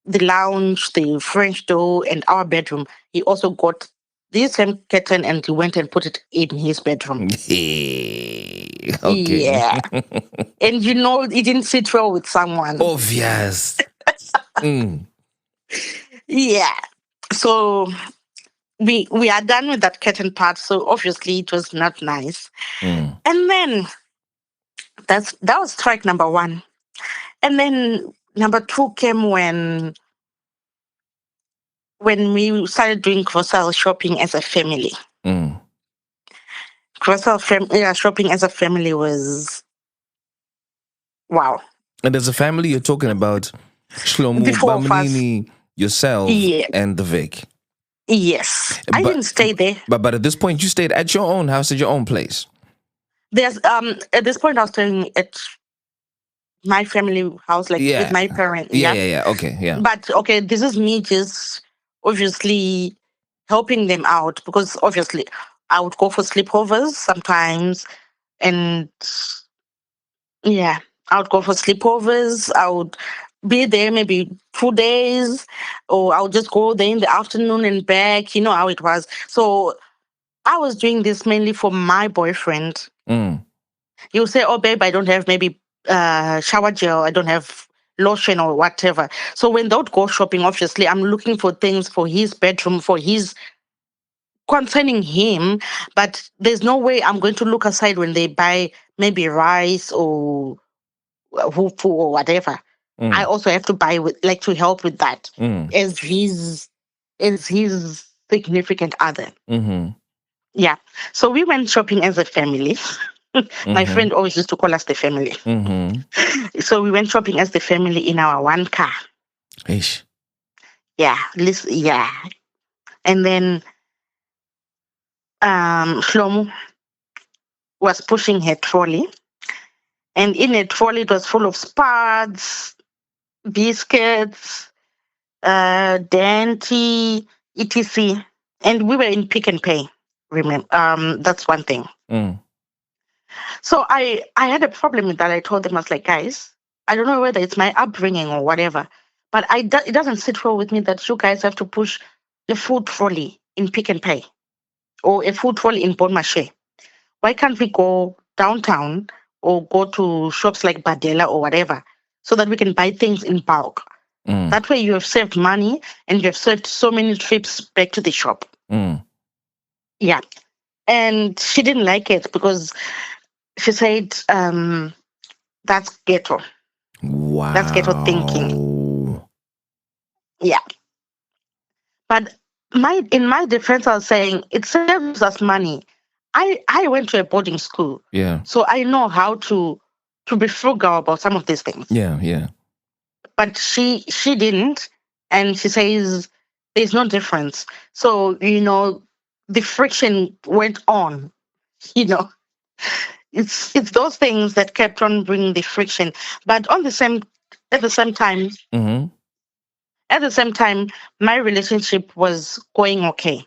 the lounge, the French door, and our bedroom, he also got this same curtain and he went and put it in his bedroom. Okay. Yeah. And it didn't sit well with someone. Obvious. Mm. Yeah. So we are done with that curtain part, so obviously it was not nice. Mm. And then that was strike number one. And then number two came when we started doing grocery shopping as a family. Mm. Shopping as a family was wow. And as a family, you're talking about The Shlomo, four of us. Bamnini, yourself, Yeah. and the Vic. Yes. I But didn't stay there. but at this point, you stayed at your own house, at your own place. There's at this point I was staying at my family house, like with Yeah. my parents. Yeah. Yeah. Yeah. Yeah. Okay. Yeah. But okay, this is me just obviously helping them out, because obviously I would go for sleepovers sometimes, and yeah, I would go for sleepovers. I would be there maybe 2 days, or I would just go there in the afternoon and back. You know how it was. So I was doing this mainly for my boyfriend. Mm. He'll say, "Oh, babe, I don't have maybe shower gel. I don't have lotion or whatever." So when they would go shopping, obviously, I'm looking for things for his bedroom, for his concerning him. But there's no way I'm going to look aside when they buy maybe rice or hufu or whatever. I Mm. also have to buy with, like, to help with that Mm. as his significant other. Mm-hmm. Yeah. So we went shopping as a family. My Mm-hmm. friend always used to call us the family. Mm-hmm. So we went shopping as the family in our one car. Ish. Yeah. Yeah. And then Shlomo was pushing her trolley. And in a trolley, it was full of spuds, biscuits, dainty, etc. And we were in Pick and Pay. Remember, that's one thing. Mm. So I had a problem with that. I told them, I was like, guys, I don't know whether it's my upbringing or whatever, but it doesn't sit well with me that you guys have to push the food trolley in Pick and Pay or a food trolley in Bon Marché. Why can't we go downtown or go to shops like Badela or whatever so that we can buy things in bulk? Mm. That way you have saved money and you have saved so many trips back to the shop. Mm. Yeah. And she didn't like it because she said, that's ghetto. Wow. That's ghetto thinking. Yeah. But in my defense, I was saying it saves us money. I went to a boarding school. Yeah. So I know how to be frugal about some of these things. Yeah, yeah. But she didn't. And she says there's no difference. So, the friction went on, you know. It's those things that kept on bringing the friction. But at the same time, Mm-hmm. at the same time, my relationship was going okay.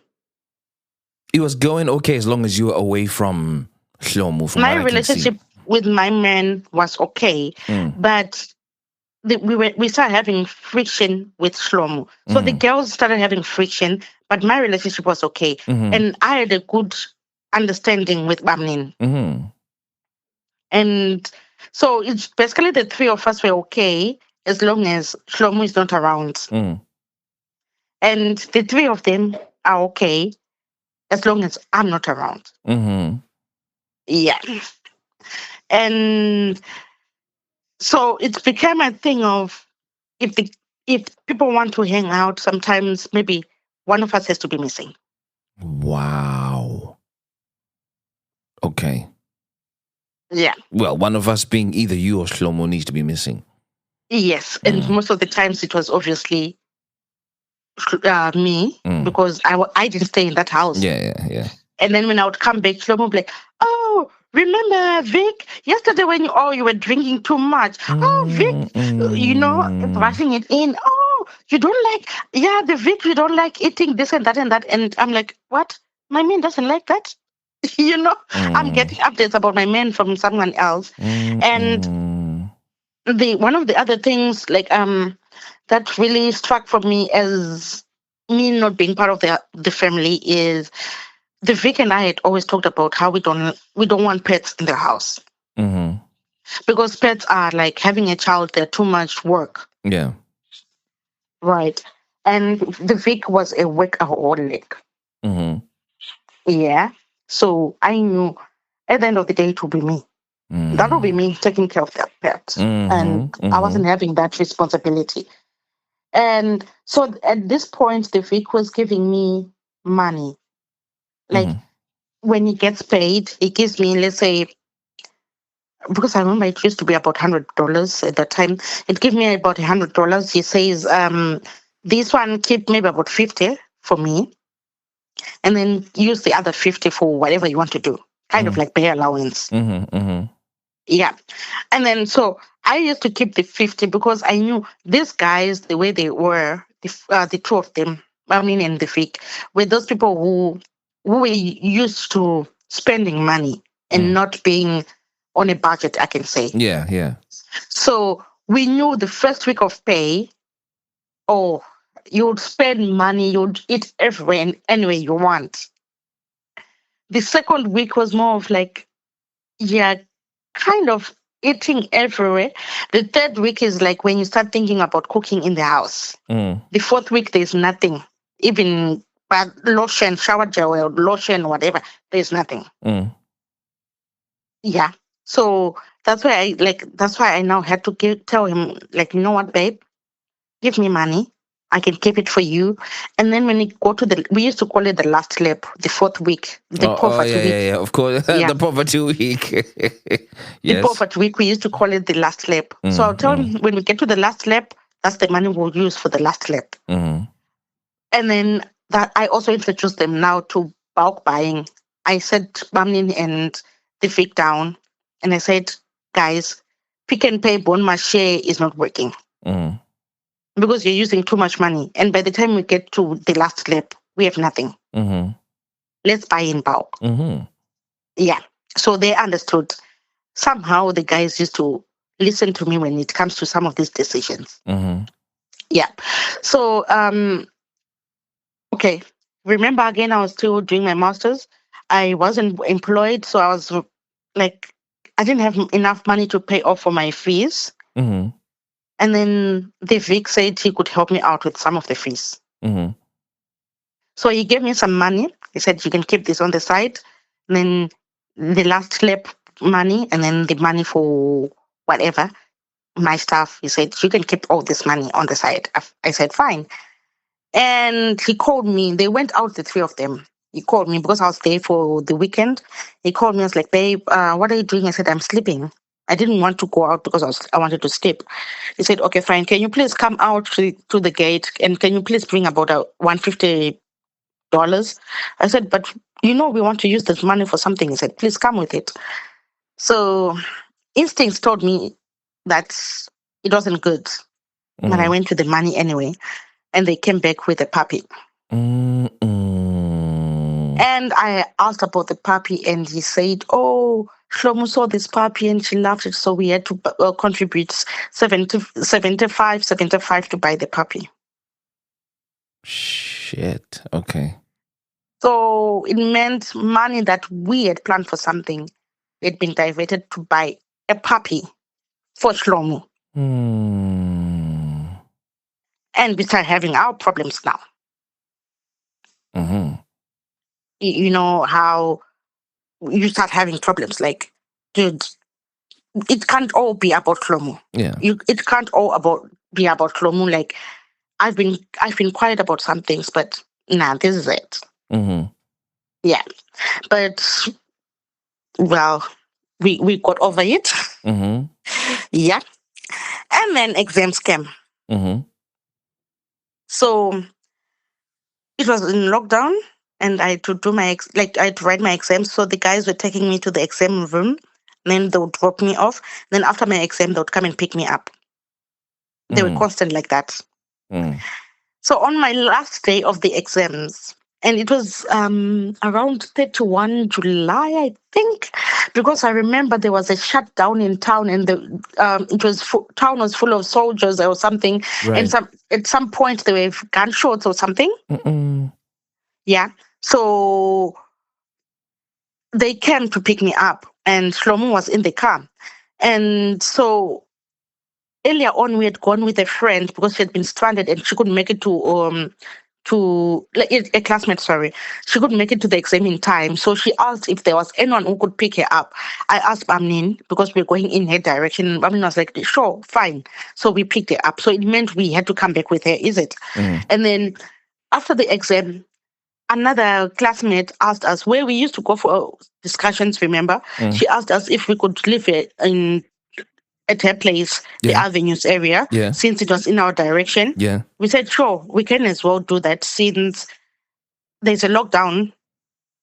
It was going okay as long as you were away from Shlomo, from My what I can see. relationship with my man was okay, but we started having friction with Shlomo. So the girls started having friction, but my relationship was okay, and I had a good understanding with Bamnin. Mm-hmm. And so it's basically the three of us were okay as long as Shlomo is not around. Mm. And the three of them are okay as long as I'm not around. Mm-hmm. Yeah. And so it's become a thing of if people want to hang out, sometimes maybe one of us has to be missing. Wow. Okay. Yeah. Well, one of us being either you or Shlomo needs to be missing. Yes. And most of the times it was obviously me because I didn't stay in that house. Yeah. And then when I would come back, Shlomo would be like, oh, remember, Vic, yesterday when you were drinking too much. Oh, Vic, brushing it in. Oh, you don't like, the Vic, you don't like eating this and that and that. And I'm like, what? My man doesn't like that? I'm getting updates about my man from someone else. And one of the other things, like, that really struck for me as me not being part of the family is the Vic and I had always talked about how we don't want pets in the house because pets are like having a child. They're too much work. Yeah. Right. And the Vic was a workaholic. Yeah. So I knew at the end of the day it would be me. That would be me taking care of that pet. And I wasn't having that responsibility. And so at this point, the Vic was giving me money. Like when he gets paid, he gives me, let's say, because I remember it used to be about $100 at that time. It gave me about $100. He says, this one keep maybe about 50 for me, and then use the other 50 for whatever you want to do. Kind of like pay allowance. Yeah. And then so I used to keep the 50 because I knew these guys, the way they were, the two of them, Mamin and the Vic, were those people who were used to spending money and not being on a budget, I can say. Yeah. So we knew the first week of pay, you would spend money, you'd eat everywhere and anywhere you want. The second week was more of like, kind of eating everywhere. The third week is like when you start thinking about cooking in the house. The fourth week, there's nothing. Even lotion, shower gel, or lotion, whatever, there's nothing. Yeah. So that's why I now had to tell him, like, you know what, babe, give me money. I can keep it for you. And then when we go we used to call it the last lap, the fourth week, the poverty week. Yeah, of course. Yeah. The poverty week. The poverty week, we used to call it the last lap. So I'll tell him when we get to the last lap, that's the money we'll use for the last lap. And then that I also introduced them now to bulk buying. I said Bamnin and the Vic down, and I said, guys, Pick and Pay Bon Marché is not working. Because you're using too much money. And by the time we get to the last lap, we have nothing. Let's buy in bulk. Yeah. So they understood. Somehow the guys used to listen to me when it comes to some of these decisions. Mm-hmm. Yeah. So okay. Remember again, I was still doing my masters. I wasn't employed, so I was like, I didn't have enough money to pay off for my fees. Mm-hmm. And then the Vic said he could help me out with some of the fees. Mm-hmm. So he gave me some money. He said, you can keep this on the side. And then the last slip money, and then the money for whatever, my stuff. He said, you can keep all this money on the side. I said, fine. And he called me. They went out, the three of them. He called me because I was there for the weekend. He called me. I was like, babe, what are you doing? I said, I'm sleeping. I didn't want to go out because I wanted to sleep. He said, okay, fine. Can you please come out to the gate, and can you please bring about $150? I said, but we want to use this money for something. He said, please come with it. So instincts told me that it wasn't good. But I went with the money anyway. And they came back with a puppy. Mm-mm. And I asked about the puppy, and he said, oh, Shlomo saw this puppy and she loved it. So we had to contribute 75 to buy the puppy. Shit. Okay. So it meant money that we had planned for something had been diverted to buy a puppy for Shlomo. Mm. And we start having our problems now. Mm-hmm. You know how you start having problems. Like, dude, it can't all be about Shlomo. Yeah. It can't all be about Shlomo. Like, I've been quiet about some things, but nah, this is it. Mm-hmm. Yeah. But well, we got over it. Mm-hmm. Yeah. And then exams came. Mm-hmm. So it was in lockdown, and I had to do I had to write my exams. So the guys were taking me to the exam room, then they would drop me off. Then after my exam, they would come and pick me up. They were constant like that. Mm. So on my last day of the exams, and it was around 31 July, I think, because I remember there was a shutdown in town, and town was full of soldiers or something. Right. And at some point there were gunshots or something. Mm-mm. Yeah. So they came to pick me up, and Shlomo was in the car. And so earlier on, we had gone with a friend because she had been stranded and she couldn't make it to a classmate. Sorry, she couldn't make it to the exam in time. So she asked if there was anyone who could pick her up. I asked Bamnin because we were going in her direction. Bamnin was like, "Sure, fine." So we picked her up. So it meant we had to come back with her. Is it? And then after the exam, another classmate asked us where we used to go for discussions. Remember, she asked us if we could live at her place, the Avenues area, since it was in our direction. Yeah. We said, sure, we can as well do that since there's a lockdown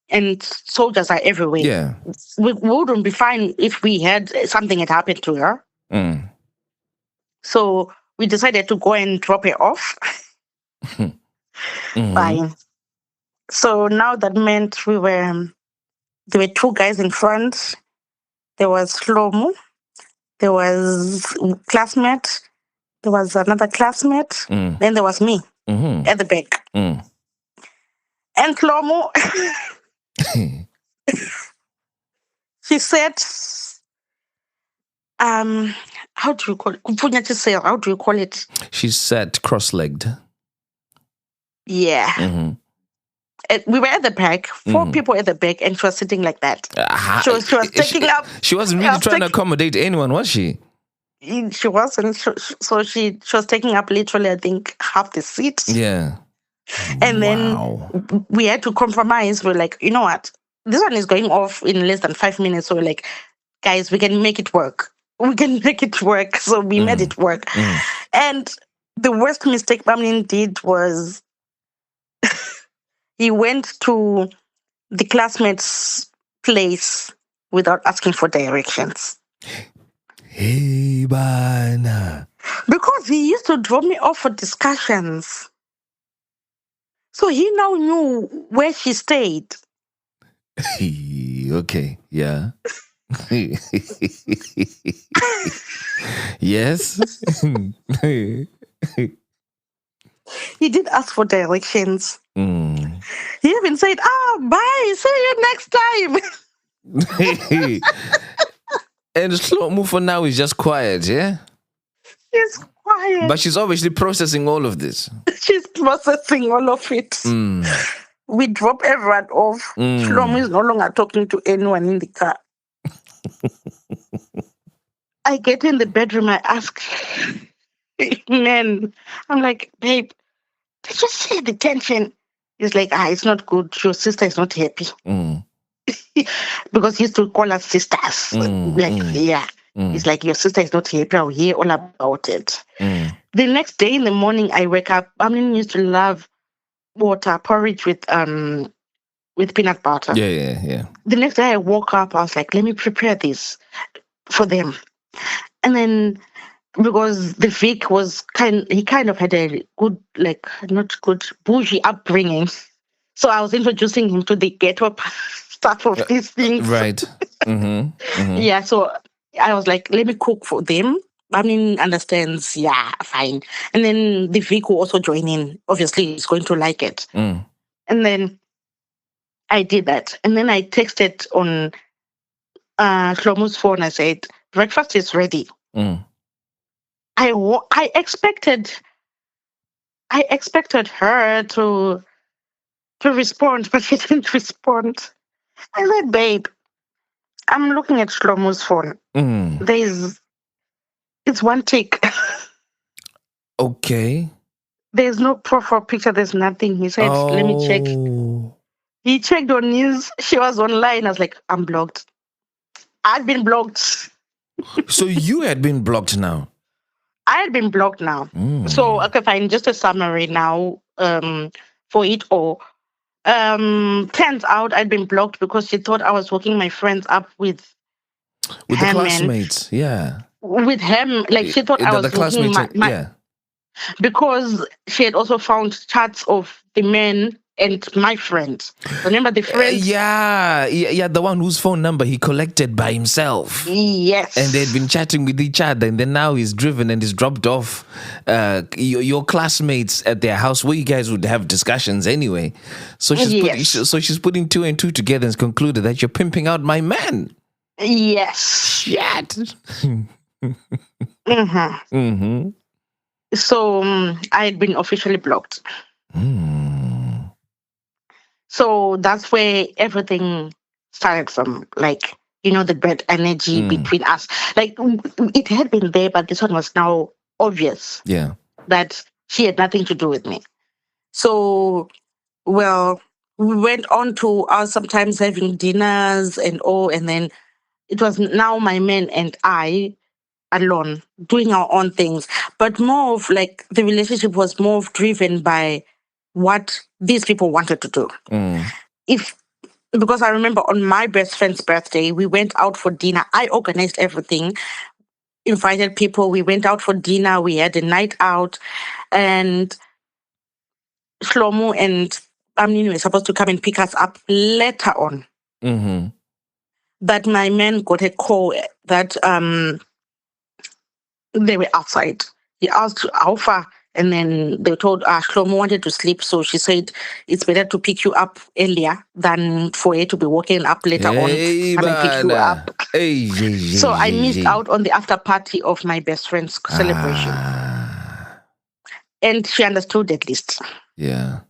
and soldiers are everywhere. Yeah. We wouldn't be fine if something had happened to her. Mm. So we decided to go and drop her off. Fine. So now that meant there were two guys in front. There was Shlomo. There was classmate. There was another classmate. Then there was me at the back. And Shlomo, she said, how do you call it? How do you call it? She sat cross-legged. Yeah. We were at the back, four people at the back, and she was sitting like that. She was taking up. She wasn't really trying to accommodate anyone, was she? She wasn't. So she was taking up literally, I think, half the seat. Yeah. And then we had to compromise. We're like, you know what? This one is going off in less than 5 minutes. So we're like, guys, we can make it work. We can make it work. So we made it work. And the worst mistake Bamlin did was he went to the classmate's place without asking for directions. Hey, Bana. Because he used to drop me off for discussions. So he now knew where she stayed. Okay. Yeah. Yes. He did ask for directions. Mm. He even said, bye, see you next time. And slow move for now is just quiet, yeah? She's quiet. But she's obviously processing all of this. She's processing all of it. Mm. We drop everyone off. Shlomo is no longer talking to anyone in the car. I get in the bedroom, I ask, man, I'm like, babe, did you see the tension? He's like, it's not good. Your sister is not happy. Mm. Because he used to call us sisters. Yeah. It's like, your sister is not happy. I'll hear all about it. The next day in the morning, I wake up. I used to love water porridge with peanut butter. Yeah. The next day I woke up, I was like, let me prepare this for them. And then because the Vic was he kind of had a good, like, not good, bougie upbringing. So I was introducing him to the ghetto stuff of these things. Right. Yeah, so I was like, let me cook for them. Understands, yeah, fine. And then the Vic will also join in. Obviously, he's going to like it. And then I did that. And then I texted on Shlomo's phone. I said, breakfast is ready. I expected her to respond, but she didn't respond. I said, babe, I'm looking at Shlomo's phone. It's one tick. Okay. There's no profile picture. There's nothing. He said, let me check. He checked on news. She was online. I was like, I'm blocked. I've been blocked. So you had been blocked now? I had been blocked now. So, okay, fine. Just a summary now for it all. Turns out I'd been blocked because she thought I was hooking my friends up with the classmates. Yeah. With him. Like, she thought I was the classmates. Yeah. Because she had also found chats of the men and my friend. Remember the friend? Yeah, the one whose phone number he collected by himself. Yes. And they'd been chatting with each other, and then now he's driven and he's dropped off your classmates at their house where you guys would have discussions anyway. So she's putting two and two together and concluded that you're pimping out my man. Yes. Shit. So I had been officially blocked. So that's where everything started from, like, the bad energy between us. Like, it had been there, but this one was now obvious. Yeah. That she had nothing to do with me. So, well, we went on to us sometimes having dinners and all, and then it was now my man and I alone doing our own things, but more of like the relationship was more of driven by what these people wanted to do. Because I remember on my best friend's birthday, we went out for dinner. I organized everything, invited people. We went out for dinner. We had a night out, and Shlomo and Amnini were supposed to come and pick us up later on. But my man got a call that they were outside. He asked how far, and then they told Shlomo wanted to sleep, so she said it's better to pick you up earlier than for her to be waking up later on and pick you up. So I missed out on the after party of my best friend's celebration. And she understood at least. Yeah.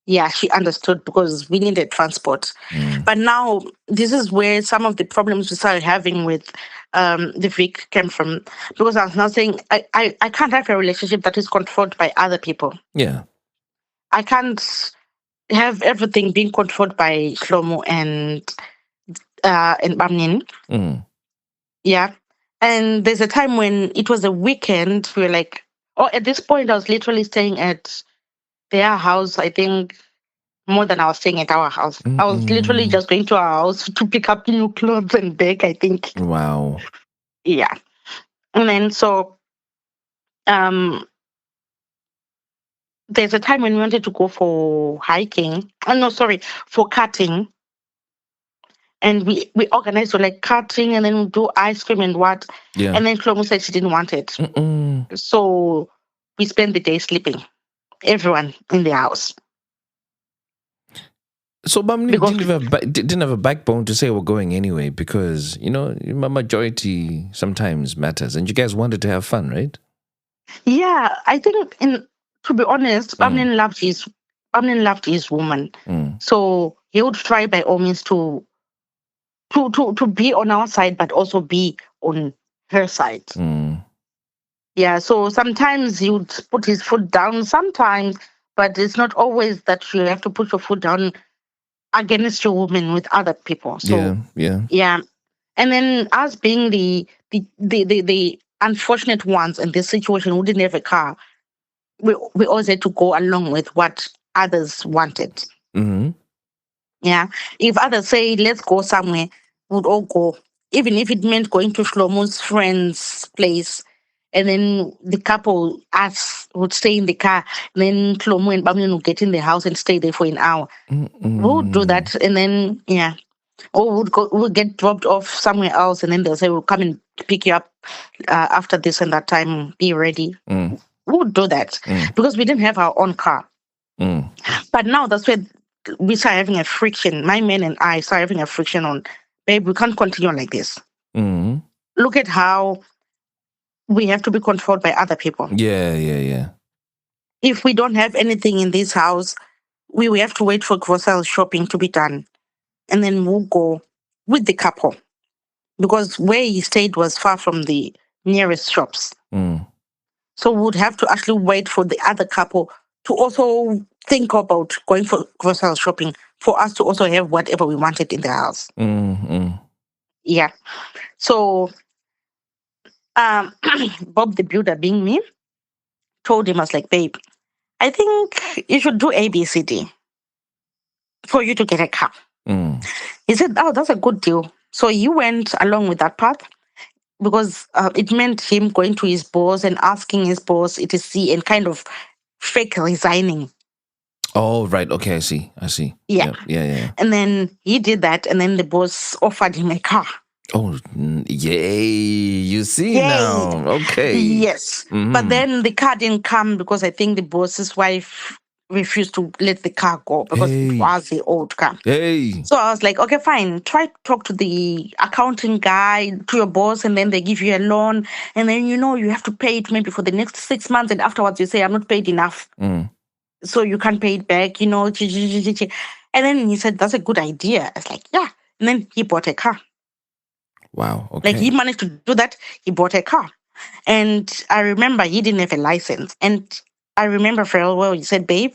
Yeah, she understood because we needed transport. But now this is where some of the problems we started having with the Vic came from. Because I was now saying I can't have a relationship that is controlled by other people. Yeah. I can't have everything being controlled by Shlomo and Bamnin. Yeah. And there's a time when it was a weekend, we were like, at this point I was literally staying at their house, I think, more than I was staying at our house. I was literally just going to our house to pick up new clothes and bag, I think. Wow. Yeah. And then so there's a time when we wanted to go for hiking. For cutting. And we organized to like cutting and then do ice cream and what. Yeah. And then Chloe said she didn't want it. So we spent the day sleeping, everyone in the house. So Bamni Because didn't have a backbone to say we're going anyway, because majority sometimes matters, and you guys wanted to have fun, right? yeah, I think to be honest, Bamlin loved his woman. So he would try by all means to be on our side, but also be on her side. Yeah, so sometimes he would put his foot down, sometimes, but it's not always that you have to put your foot down against your woman with other people. So yeah. And then us being the unfortunate ones in this situation who didn't have a car, we always had to go along with what others wanted. Yeah. If others say, let's go somewhere, we'd all go. Even if it meant going to Shlomo's friend's place. And then the couple, us, would stay in the car. And then Shlomo and Bamlin would get in the house and stay there for an hour. We would do that. And then, yeah. Or we'll get dropped off somewhere else. And then they'll say, we'll come and pick you up after this and that time. Be ready. We would do that. Because we didn't have our own car. But now that's where we start having a friction. My man and I start having a friction on, babe, we can't continue like this. Look at how we have to be controlled by other people. Yeah. If we don't have anything in this house, we have to wait for grocery shopping to be done. And then we'll go with the couple. Because where he stayed was far from the nearest shops. So we would have to actually wait for the other couple to also think about going for grocery shopping for us to also have whatever we wanted in the house. Yeah. So Bob the builder, being me, told him, I was like, babe, I think you should do ABCD for you to get a car. He said, oh, that's a good deal. So he went along with that path because it meant him going to his boss and asking his boss etc. and kind of fake resigning. Oh, right. Okay, I see. Yeah. Yeah. And then he did that, and then the boss offered him a car. Oh, yay. You see now. Okay. Yes. But then the car didn't come because I think the boss's wife refused to let the car go because it was the old car. So I was like, okay, fine. Try to talk to the accounting guy, to your boss, and then they give you a loan. And then, you have to pay it maybe for the next 6 months. And afterwards you say, I'm not paid enough. So you can't pay it back, And then he said, that's a good idea. I was like, yeah. And then he bought a car. Wow. Okay. Like he managed to do that. He bought a car. And I remember he didn't have a license. And I remember very well, he said, babe,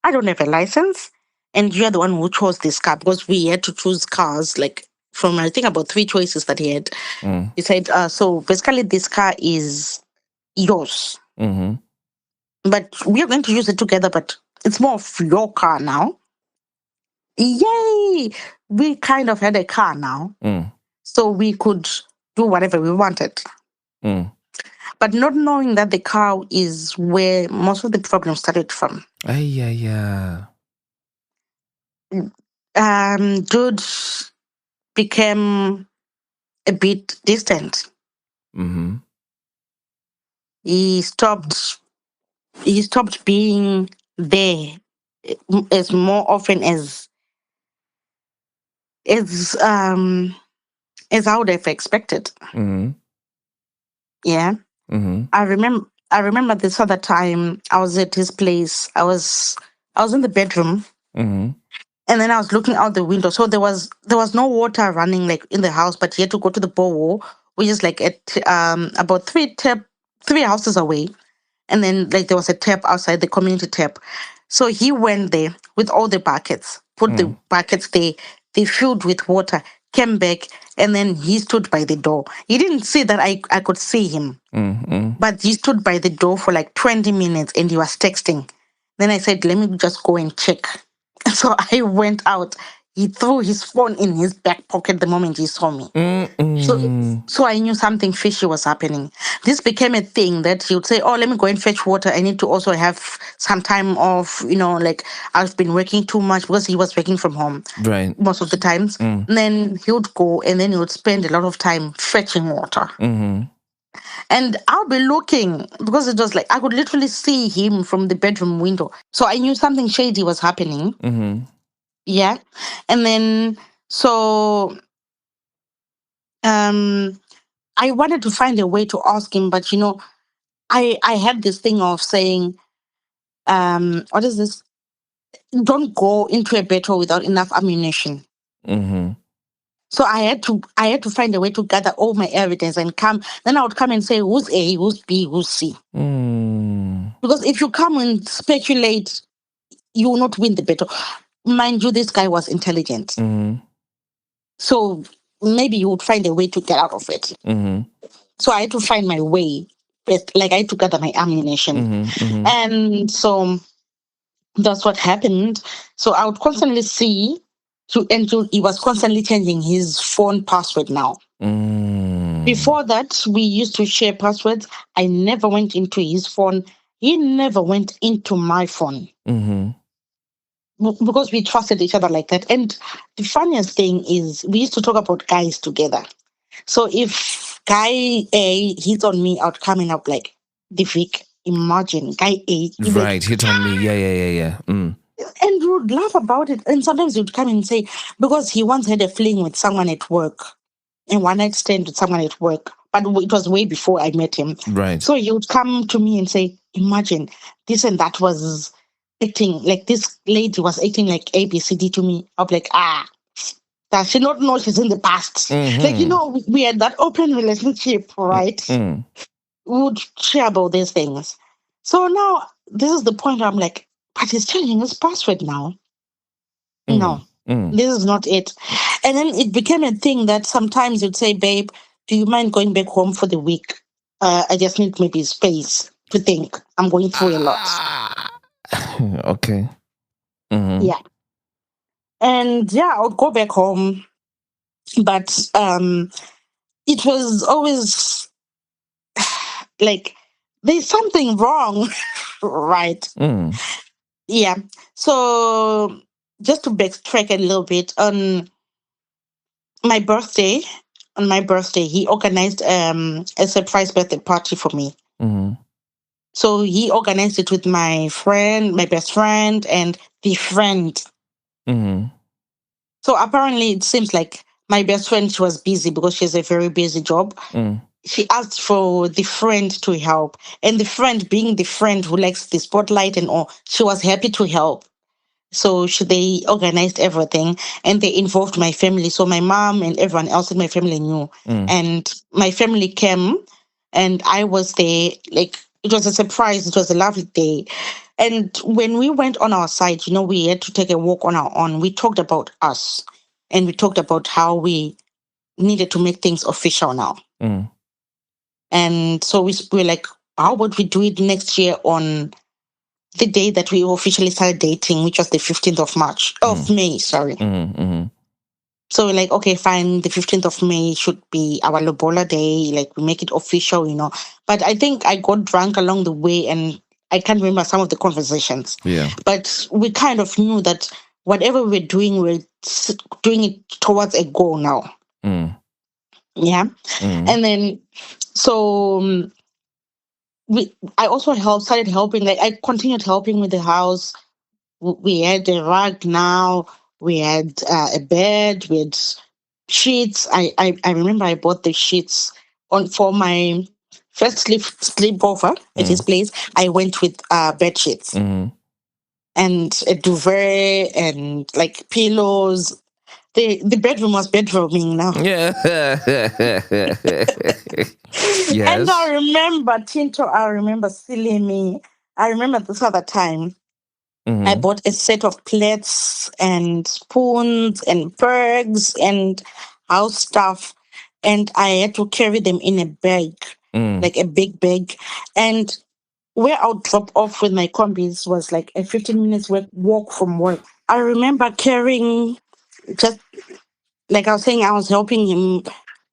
I don't have a license. And you're the one who chose this car because we had to choose cars like from, I think, about 3 choices that he had. He said, so basically this car is yours. But we are going to use it together, but it's more of your car now. Yay! We kind of had a car now. So we could do whatever we wanted. But not knowing that the car is where most of the problems started from. Yeah. Dude became a bit distant. He stopped being there as more often as I would have expected. Yeah. I remember this other time I was at his place. I was in the bedroom. And then I was looking out the window. So there was no water running like in the house, but he had to go to the borehole, which is like at about 3 houses away. And then like there was a tap outside, the community tap. So he went there with all the buckets, put the buckets there, they filled with water, came back, and then he stood by the door. He didn't see that I could see him. But he stood by the door for like 20 minutes and he was texting. Then I said, let me just go and check. So I went out. he threw his phone in his back pocket the moment he saw me. So I knew something fishy was happening. This became a thing that he would say, "Oh, let me go and fetch water. I need to also have some time off. Like I've been working too much," because he was working from home Right. most of the times. And then he would go and then he would spend a lot of time fetching water. And I'll be looking because it was like I could literally see him from the bedroom window. So I knew something shady was happening. Yeah. And then so um I wanted to find a way to ask him, but I had this thing of saying, what is this? Don't go into a battle without enough ammunition. So I had to find a way to gather all my evidence and come. Then I would come and say, who's A, who's B, who's C? Because if you come and speculate, you will not win the battle. Mind you, this guy was intelligent. So maybe you would find a way to get out of it. So I had to find my way. Like I had to gather my ammunition. And so that's what happened. So I would constantly see he was constantly changing his phone password now. Before that, we used to share passwords. I never went into his phone. He never went into my phone. Because we trusted each other like that. And the funniest thing is we used to talk about guys together. So if guy A hits on me, I'd come and I'd like, Divik, imagine guy A. Right. Hit on me. Yeah. And we would laugh about it. And sometimes he would come and say, because he once had a fling with someone at work and one night stand with someone at work. But it was way before I met him. Right. So he would come to me and say, imagine this and that was acting like this lady was acting like ABCD to me. I'll be like, does she not know she's in the past? Like, we had that open relationship, right? We would share about these things. So now this is the point where I'm like, but he's changing his password now. No, this is not it. And then it became a thing that sometimes you'd say, babe, do you mind going back home for the week? I just need maybe space to think. I'm going through a lot. Okay. Yeah. And yeah, I would go back home. But it was always like there's something wrong, right? Yeah. So just to backtrack a little bit, my birthday, he organized a surprise birthday party for me. So he organized it with my best friend, and the friend. So apparently, it seems like my best friend, she was busy because she has a very busy job. She asked for the friend to help. And the friend, being the friend who likes the spotlight and all, she was happy to help. So they organized everything and they involved my family. So my mom and everyone else in my family knew. And my family came and I was there. Like, it was a surprise. It was a lovely day. And when we went on our side, we had to take a walk on our own. We talked about us and we talked about how we needed to make things official now. And so we were like, how about we do it next year on the day that we officially started dating, which was the 15th of May, sorry. So we're like, okay, fine, the 15th of May should be our Lobola day, like we make it official, But I think I got drunk along the way and I can't remember some of the conversations. Yeah. But we kind of knew that whatever we're doing, we're doing it towards a goal now. Yeah. And then, so I also started helping. Like I continued helping with the house. We had a rug now. We had a bed. We had sheets. I remember I bought the sheets for my first sleepover at his place. I went with bed sheets and a duvet and like pillows. The bedroom was bedrooming now. Yeah. Yes. And I remember Tinto, silly me. I remember this other time. I bought a set of plates and spoons and forks and house stuff. And I had to carry them in a bag, like a big bag. And where I would drop off with my combis was like a 15 minutes walk from work. I remember carrying just like I was saying, I was helping him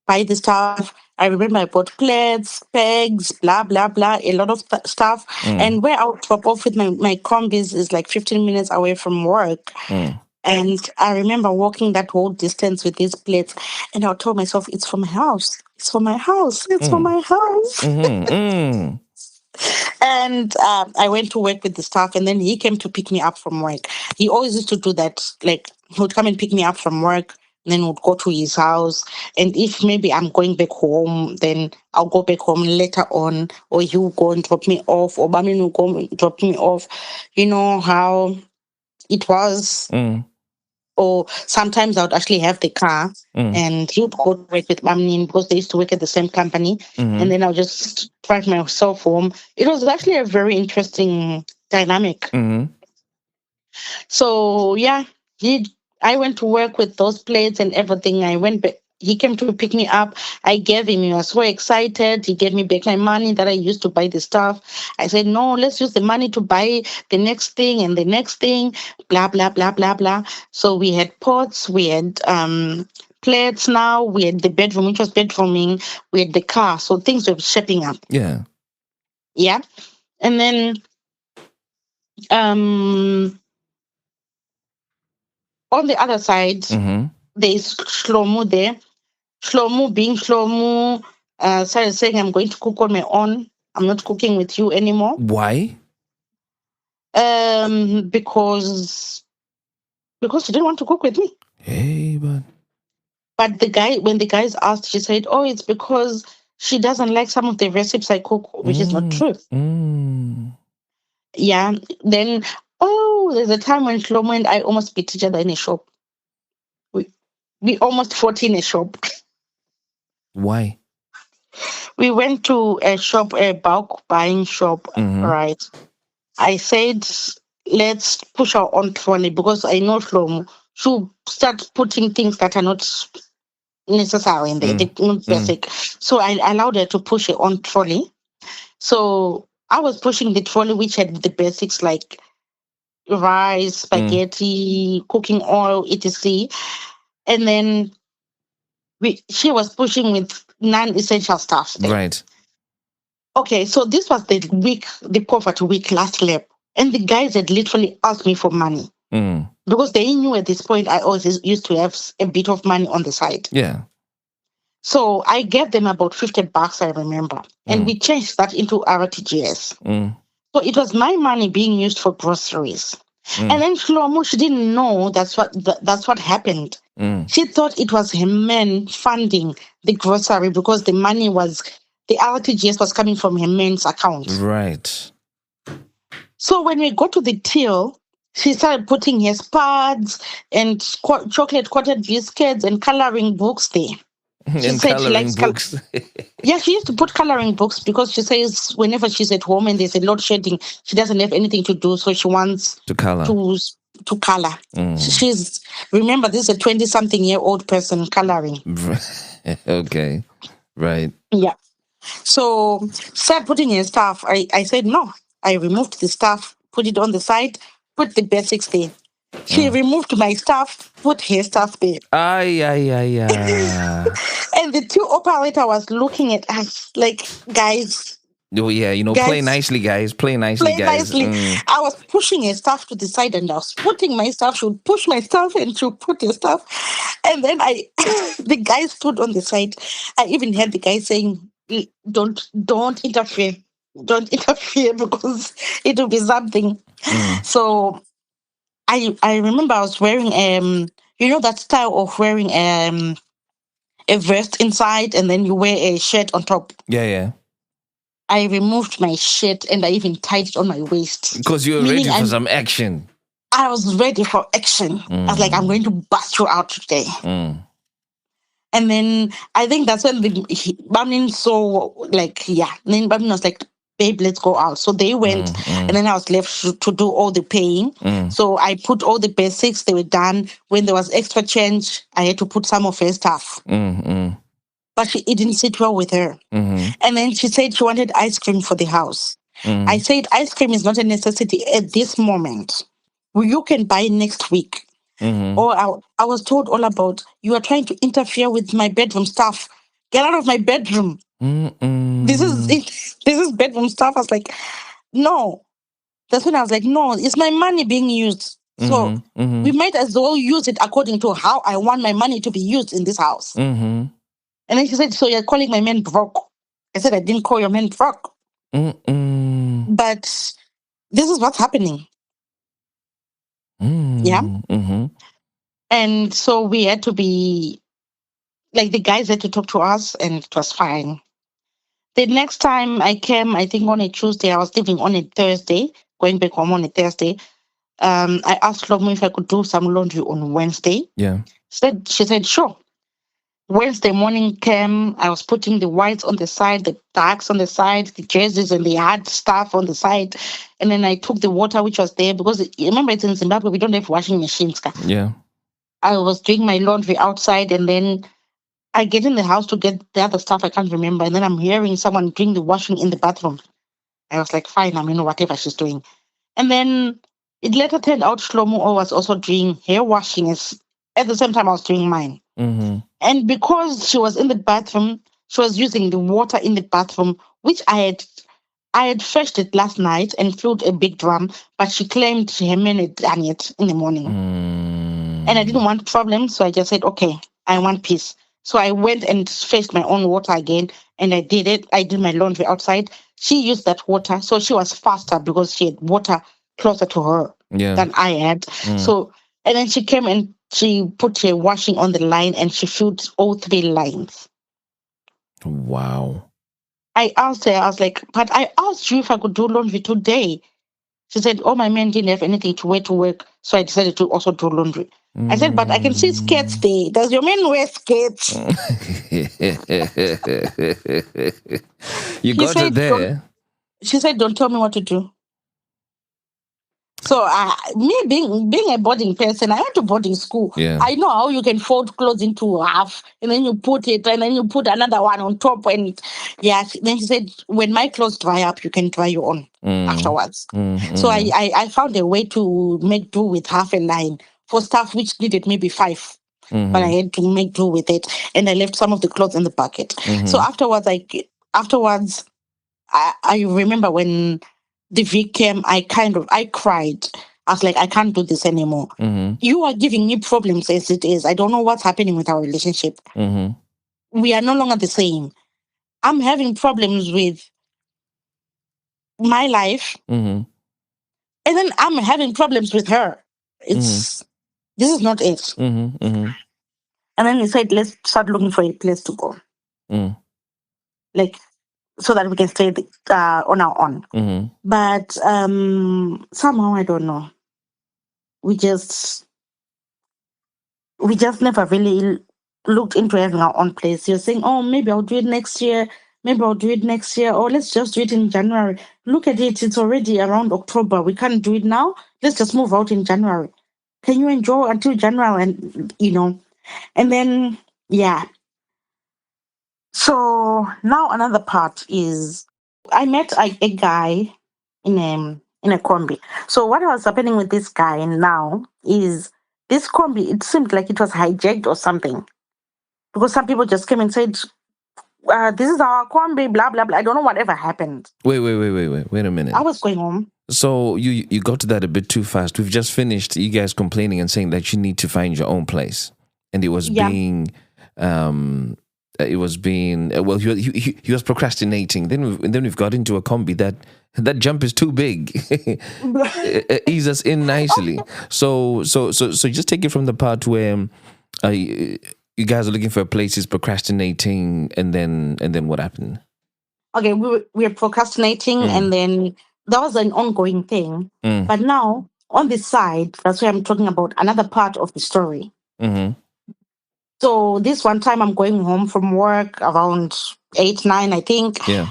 buy the stuff. I remember I bought plates, pegs, blah, blah, blah, a lot of stuff. Mm. And where I would drop off with my combis is like 15 minutes away from work. Mm. And I remember walking that whole distance with these plates. And I told myself, it's for my house. It's for my house. It's for Mm. my house. Mm-hmm. Mm. And I went to work with the staff, and then he came to pick me up from work. He always used to do that. Like, he would come and pick me up from work, and then would go to his house. And if maybe I'm going back home, then I'll go back home later on, or he'll go and drop me off, or Bamin will go and drop me off. You know how it was. Mm. Or sometimes I would actually have the car, Mm. and he would go to work with Mamnin because they used to work at the same company. Mm-hmm. And then I'll just drive myself home. It was actually a very interesting dynamic. Mm-hmm. So yeah, he I went to work with those plates and everything. I went back. He came to pick me up. I gave him. He was so excited. He gave me back my money that I used to buy the stuff. I said, no, let's use the money to buy the next thing and the next thing. Blah blah blah blah blah. So we had pots. We had plates. Now we had the bedroom, which was bedrooming. We had the car. So things were shaping up. Yeah. Yeah, and then um on the other side, Mm-hmm. there's Shlomo there. Shlomo being Shlomo, started saying, I'm going to cook on my own. I'm not cooking with you anymore. Why? Because she didn't want to cook with me. Hey, but. But when the guys asked, she said, oh, it's because she doesn't like some of the recipes I cook, which is not true. Mm. Yeah. Then, there's a time when Shlomo and I almost beat each other in a shop. We almost fought in a shop. Why? We went to a shop, a bulk buying shop, Mm-hmm. right? I said, let's push our own trolley because I know Shlomo. She'll start putting things that are not necessary in there, they're not basic. So I allowed her to push her own trolley. So I was pushing the trolley, which had the basics like rice, spaghetti, cooking oil, etc. And then she was pushing with non-essential stuff there. Right. Okay, so this was the poverty week last lap. And the guys had literally asked me for money because they knew at this point I always used to have a bit of money on the side. Yeah. So I gave them about $50, I remember. And we changed that into RTGS. So it was my money being used for groceries. And then Shlomo, she didn't know that's what happened. She thought it was her man funding the grocery because the RTGS was coming from her man's account. Right. So when we got to the till, she started putting her spuds and chocolate coated biscuits and coloring books there. She and said coloring she likes books. Yeah, she used to put coloring books because she says whenever she's at home and there's a load shedding, she doesn't have anything to do, so she wants to color. To color. Remember, this is a 20-something-year-old person coloring. Okay, right. Yeah. So start putting her stuff. I said no. I removed the stuff, put it on the side, put the basics there. She removed my stuff, put her stuff there. Ay. And the two operator was looking at us like, guys. Oh yeah, guys, play nicely, guys. Play nicely, guys. I was pushing her stuff to the side and I was putting my stuff. She would push my stuff and she would put her stuff. And then the guy stood on the side. I even heard the guy saying, don't interfere. Don't interfere because it will be something. So I remember I was wearing that style of wearing a vest inside and then you wear a shirt on top. Yeah. I removed my shirt and I even tied it on my waist. Because you were ready for some action. I was ready for action. I was like, I'm going to bust you out today. And then I think that's when Bamlin saw, like, yeah. And then Bamlin was like, babe, let's go out. So they went, and then I was left to do all the paying. So I put all the basics, they were done. When there was extra change, I had to put some of her stuff. But it didn't sit well with her. And then she said she wanted ice cream for the house. I said, ice cream is not a necessity at this moment. You can buy next week. Or I was told all about, you are trying to interfere with my bedroom stuff. Get out of my bedroom. This is it. This is bedroom stuff. I was like, no. That's when I was like, no, it's my money being used. So we might as well use it according to how I want my money to be used in this house. And then she said, so you're calling my man broke. I said, I didn't call your man broke. But this is what's happening. Yeah. And so we had to be, like, the guys had to talk to us, and it was fine. The next time I came, I think on a Tuesday, I was leaving on a Thursday, going back home on a Thursday. I asked Lomo if I could do some laundry on Wednesday. Yeah. She said, sure. Wednesday morning came, I was putting the whites on the side, the darks on the side, the jerseys and the hard stuff on the side. And then I took the water which was there, because remember, it's in Zimbabwe, we don't have washing machines. Yeah. I was doing my laundry outside, and then I get in the house to get the other stuff I can't remember. And then I'm hearing someone doing the washing in the bathroom. I was like, fine, whatever she's doing. And then it later turned out Shlomo was also doing hair washing at the same time I was doing mine. And because she was in the bathroom, she was using the water in the bathroom, which I had fetched it last night and filled a big drum, but she claimed her man had done it in the morning. And I didn't want problems, so I just said, okay, I want peace. So I went and fetched my own water again, and I did it. I did my laundry outside. She used that water, so she was faster because she had water closer to her than I had. So, and then she came and she put her washing on the line, and she filled all 3 lines. Wow. I asked her, I was like, but I asked you if I could do laundry today. She said, oh, my man didn't have anything to wear to work, so I decided to also do laundry. I said, but I can see skirts there. Does your man wear skirts? You got it there. She said, don't tell me what to do. So me being a boarding person, I went to boarding school. Yeah. I know how you can fold clothes into half, and then you put it, and then you put another one on top. And then she said, when my clothes dry up, you can dry your own afterwards. So I found a way to make do with half a line for stuff which needed maybe 5. But I had to make do with it, and I left some of the clothes in the bucket. So afterwards, I remember when the V came, I cried. I was like, I can't do this anymore. You are giving me problems as it is. I don't know what's happening with our relationship. We are no longer the same. I'm having problems with my life, and then I'm having problems with her. This is not it. And then he said, let's start looking for a place to go. Like, so that we can stay on our own. But somehow, I don't know. We just never really looked into having our own place. You're saying, oh, maybe I'll do it next year. Maybe I'll do it next year. Or let's just do it in January. Look at it. It's already around October. We can't do it now. Let's just move out in January. Can you enjoy until January? And, and then, yeah. So now another part is I met a guy in a combi. So what was happening with this guy now is this combi, it seemed like it was hijacked or something. Because some people just came and said, this is our combi, blah, blah, blah. I don't know whatever happened. Wait a minute. I was going home. So you got to that a bit too fast. We've just finished you guys complaining and saying that you need to find your own place. And it was being he was procrastinating. Then we've got into a combi that jump is too big. Ease us in nicely. So just take it from the part where you guys are looking for places, procrastinating, and then what happened? Okay, we were procrastinating, and then that was an ongoing thing. But now on the side, that's why I'm talking about another part of the story. So this one time I'm going home from work around 8, 9, I think. Yeah.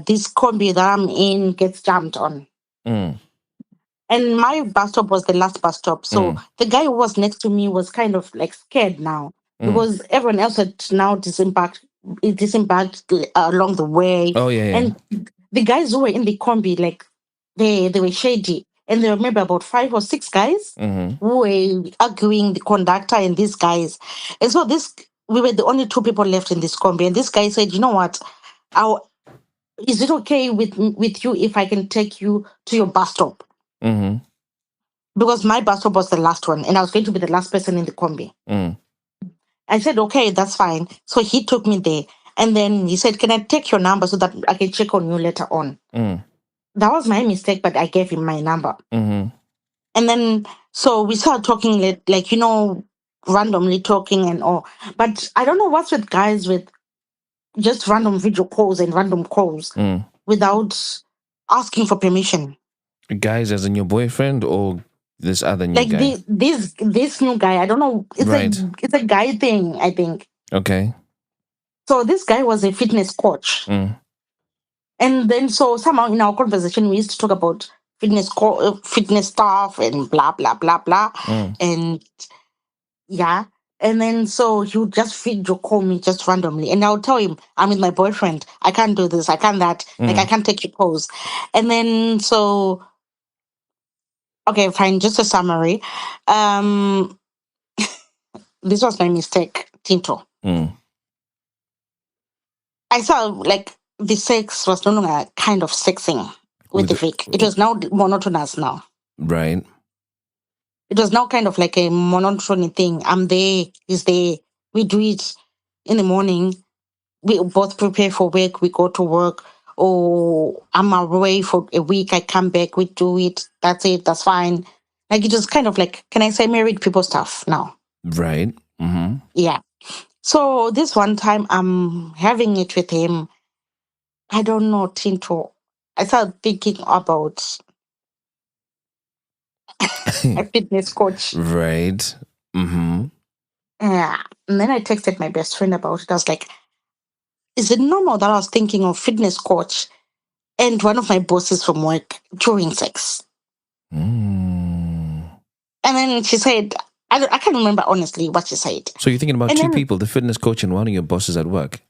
This combi that I'm in gets jumped on. And my bus stop was the last bus stop. So the guy who was next to me was kind of like scared now because everyone else had now disembarked along the way. Oh, yeah. And the guys who were in the combi, like they were shady. and there were maybe about 5 or 6 guys who were arguing, the conductor and these guys. And so we were the only 2 people left in this combi. And this guy said, you know what? Is it okay with you if I can take you to your bus stop? Mm-hmm. Because my bus stop was the last one, and I was going to be the last person in the combi. I said, okay, that's fine. So he took me there. And then he said, can I take your number so that I can check on you later on? That was my mistake, but I gave him my number. And then, so we started talking, like, randomly talking and all. But I don't know what's with guys with just random video calls and random calls without asking for permission. Guys, as in your boyfriend or this other new Like guy? this new guy, I don't know. It's a guy thing, I think. Okay. So this guy was a fitness coach. And then so somehow in our conversation, we used to talk about fitness stuff and blah, blah, blah, blah. And yeah. And then so he would just video call me just randomly. And I would tell him, I'm with my boyfriend. I can't do this. I can't that. Like, I can't take your calls. And then so, okay, fine. Just a summary. This was my mistake, Tinto. I saw like the sex was no longer kind of sexing with the Vic. It was now monotonous now. Right. It was now kind of like a monotony thing. I'm there, he's there. We do it in the morning. We both prepare for work. We go to work. Or I'm away for a week. I come back. We do it. That's it. That's fine. Like, it was kind of like, can I say, married people stuff now? Right. Yeah. So this one time I'm having it with him. I don't know, Tinto. I started thinking about a fitness coach. Right. Yeah. And then I texted my best friend about it. I was like, is it normal that I was thinking of fitness coach and one of my bosses from work during sex? And then she said, I can't remember honestly what she said. So you're thinking about And two then, people, the fitness coach and one of your bosses at work?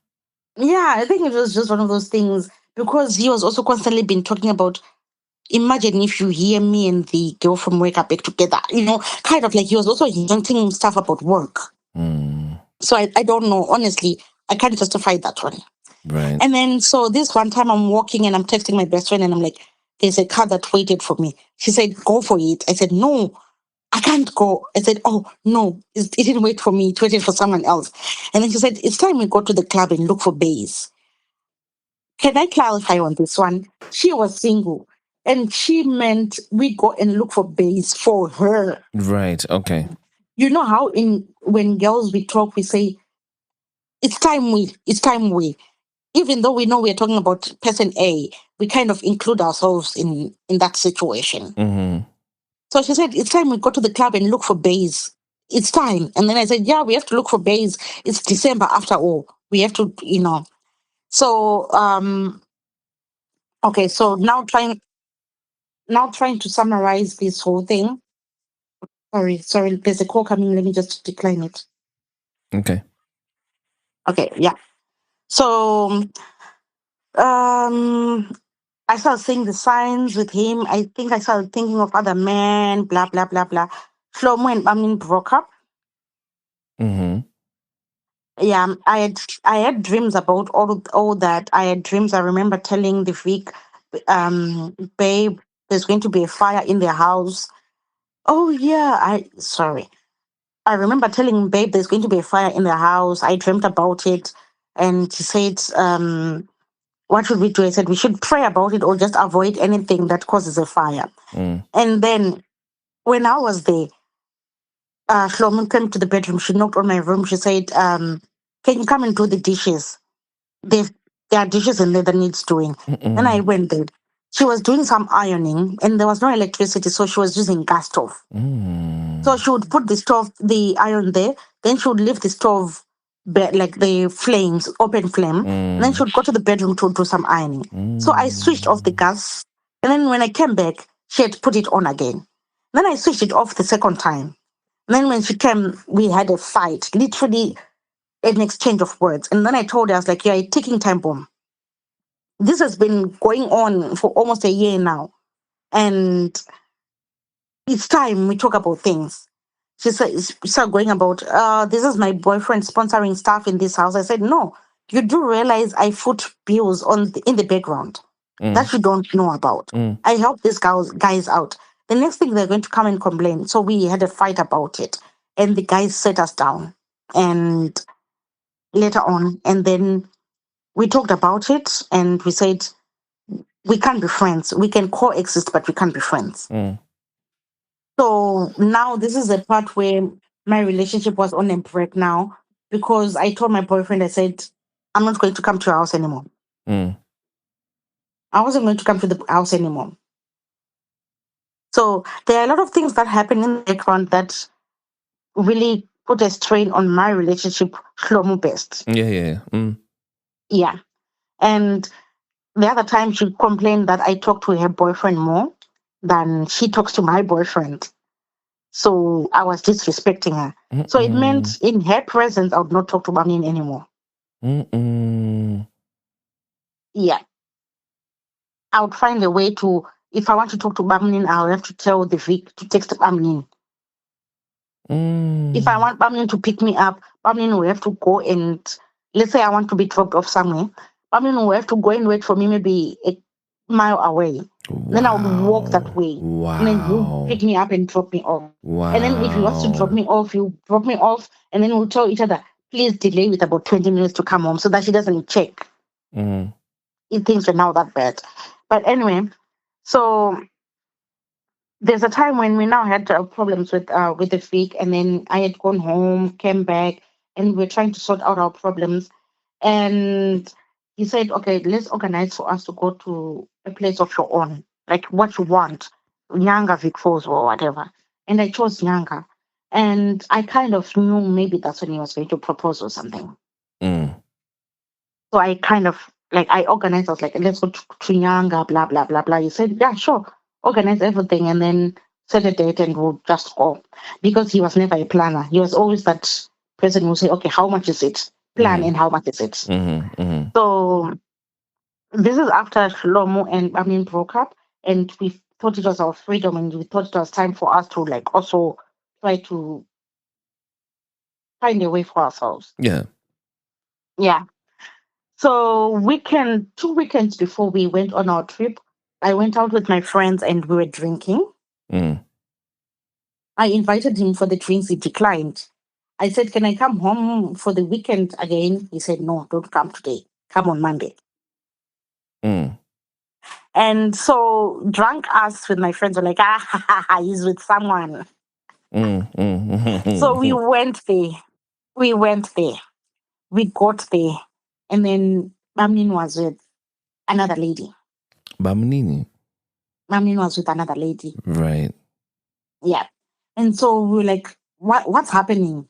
Yeah, I think it was just one of those things because he was also constantly been talking about, imagine if you hear me and the girl from work are back together, kind of like he was also hinting stuff about work. So I don't know. Honestly, I can't justify that one. Right. And then, so this one time I'm walking and I'm texting my best friend and I'm like, there's a car that waited for me. She said, go for it. I said, no, I can't go. I said, oh, no, it didn't wait for me. It waited for someone else. And then she said, it's time we go to the club and look for bays. Can I clarify on this one? She was single and she meant we go and look for bays for her. Right. Okay. You know how when girls we talk, we say, it's time we. Even though we know we're talking about person A, we kind of include ourselves in that situation. So she said, it's time we go to the club and look for bays. It's time. And then I said, yeah, we have to look for bays. It's December after all. We have to, So, okay, so now trying to summarize this whole thing. Sorry, there's a call coming. Let me just decline it. Okay. Okay, yeah. So, I started seeing the signs with him. I think I started thinking of other men, blah, blah, blah, blah. Shlomo and Amin broke up. Yeah, I had dreams about all that. I had dreams. I remember telling the Vic, babe, there's going to be a fire in their house. Oh yeah, I remember telling babe there's going to be a fire in their house. I dreamt about it, and she said, what should we do? I said we should pray about it or just avoid anything that causes a fire. And then when I was there, Shlomo came to the bedroom. She knocked on my room. She said, can you come and do the dishes? There are dishes in there that needs doing. Then I went there. She was doing some ironing and there was no electricity, so she was using gas stove. So she would put the iron there, then she would leave the stove, like the flames, open flame, and then she would go to the bedroom to do some ironing. So I switched off the gas, and then when I came back, she had put it on again. Then I switched it off the second time. And then when she came, we had a fight, literally an exchange of words. And then I told her, I was like, you're a ticking time bomb. This has been going on for almost a year now. And it's time we talk about things. She started going about, this is my boyfriend sponsoring stuff in this house. I said, no, you do realize I foot bills in the background that you don't know about. I help these guys out. The next thing they're going to come and complain. So we had a fight about it. And the guys set us down. And later on, and then we talked about it and we said, we can't be friends. We can coexist, but we can't be friends. So now this is the part where my relationship was on a break now because I told my boyfriend, I said, I'm not going to come to your house anymore. I wasn't going to come to the house anymore. So there are a lot of things that happen in the background that really put a strain on my relationship, Shlomo best. Yeah. And the other time she complained that I talk to her boyfriend more than she talks to my boyfriend. So I was disrespecting her. So it meant in her presence, I would not talk to Bamin anymore. Yeah. I would find a way to, if I want to talk to Bamin, I'll have to tell the Vic to text Bamin. If I want Bamin to pick me up, Bamin will have to go and, let's say I want to be dropped off somewhere. Bamin will have to go and wait for me maybe a mile away. Then I would walk that way. And then he'll pick me up and drop me off. And then if he wants to drop me off, he'll drop me off. And then we'll tell each other, please delay with about 20 minutes to come home so that she doesn't check if things were now that bad. But anyway, so there's a time when we now had problems with the fake, and then I had gone home, came back, and we were trying to sort out our problems. And he said, okay, let's organize for us to go to a place of your own, like what you want, Nyanga, Vic Falls, or whatever. And I chose Nyanga. And I kind of knew maybe that's when he was going to propose or something. So I kind of, like, I organized, I was like, let's go to Nyanga, blah, blah, blah, blah. He said, yeah, sure, organize everything and then set a date and we'll just go. Because he was never a planner. He was always that person who say, okay, how much is it? Plan and how much is it? So this is after Shlomo and Amin broke up, and we thought it was our freedom, and we thought it was time for us to like also try to find a way for ourselves. Yeah. Yeah. So 2 weekends before we went on our trip, I went out with my friends and we were drinking. I invited him for the drinks. He declined. I said, can I come home for the weekend again? He said, no, don't come today. Come on Monday. And so drunk us with my friends were like, he's with someone. So we went there. We went there. We got there. And then Bamnin was with another lady. Bamnini. Bamnin was with another lady. Right. Yeah. And so we were like, what's happening?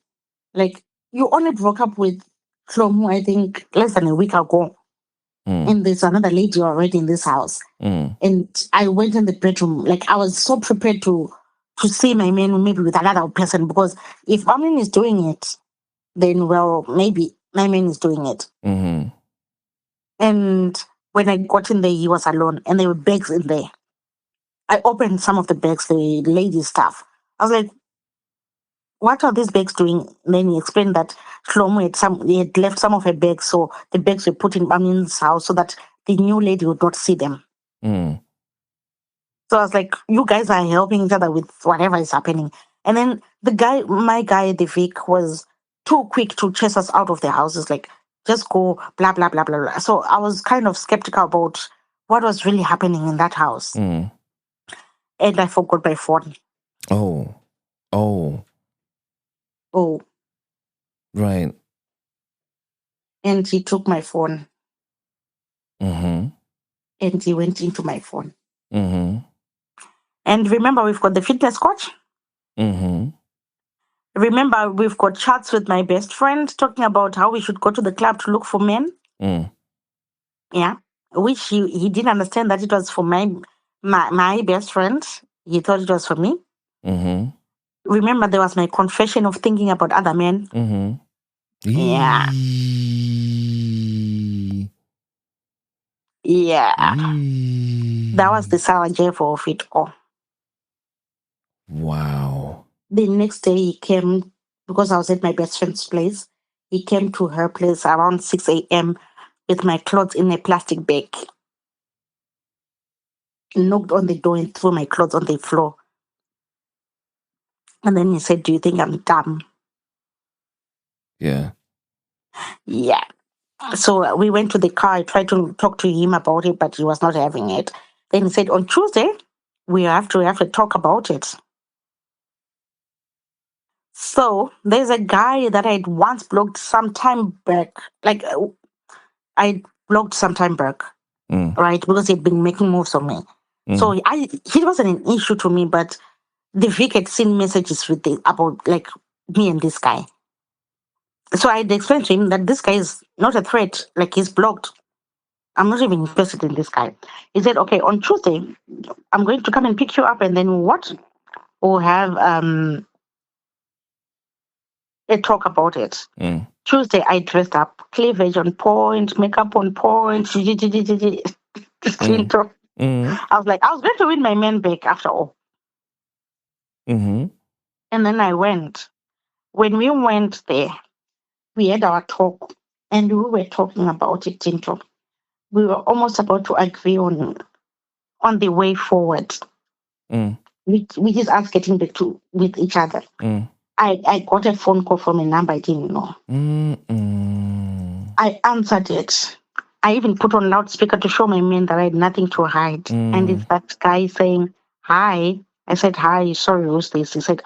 Like, you only broke up with Shlomo, I think, less than a week ago. And there's another lady already in this house. And I went in the bedroom, like I was so prepared to see my man maybe with another person, because if Amin is doing it, then well, maybe my man is doing it. And when I got in there, he was alone and there were bags in there. I opened some of the bags, the ladies' stuff. I was like, what are these bags doing? And then he explained that Shlomo had left some of her bags, so the bags were put in Amin's house so that the new lady would not see them. So I was like, you guys are helping each other with whatever is happening. And then my guy, the Vic, was too quick to chase us out of the houses, like, just go, blah, blah, blah, blah, blah. So I was kind of skeptical about what was really happening in that house. And I forgot my phone. Oh. Right. And he took my phone. And he went into my phone. And remember, we've got the fitness coach. Remember, we've got chats with my best friend talking about how we should go to the club to look for men. Yeah. Which he didn't understand that it was for my best friend. He thought it was for me. Remember, there was my confession of thinking about other men. Yeah. Yeah. That was the sour Jeff of it all. Wow. The next day he came because I was at my best friend's place. He came to her place around 6 a.m. with my clothes in a plastic bag. Knocked on the door and threw my clothes on the floor. And then he said, "Do you think I'm dumb?" Yeah. Yeah. So we went to the car. I tried to talk to him about it, but he was not having it. Then he said, "On Tuesday, we have to talk about it." So there's a guy that I'd once blocked some time back. Like I blocked some time back, Mm. right? Because he'd been making moves on me. Mm. So he wasn't an issue to me, but the Vic had seen messages with about like me and this guy. So I'd explained to him that this guy is not a threat. Like he's blocked. I'm not even interested in this guy. He said, "Okay, on Tuesday, I'm going to come and pick you up, and then what? We'll have a talk about it." Mm. Tuesday, I dressed up, cleavage on point, makeup on point. Mm. Mm. I was like, I was going to win my man back after all. Mm-hmm. And then I went. When we went there, we had our talk, and we were talking about it, Tinto. We were almost about to agree on the way forward, Mm. which is us getting back to with each other. Mm. I got a phone call from a number I didn't know. Mm. I answered it. I even put on loudspeaker to show my man that I had nothing to hide. And it's Mm. that guy saying, "Hi." I said, "Hi, sorry, who's this?" He said,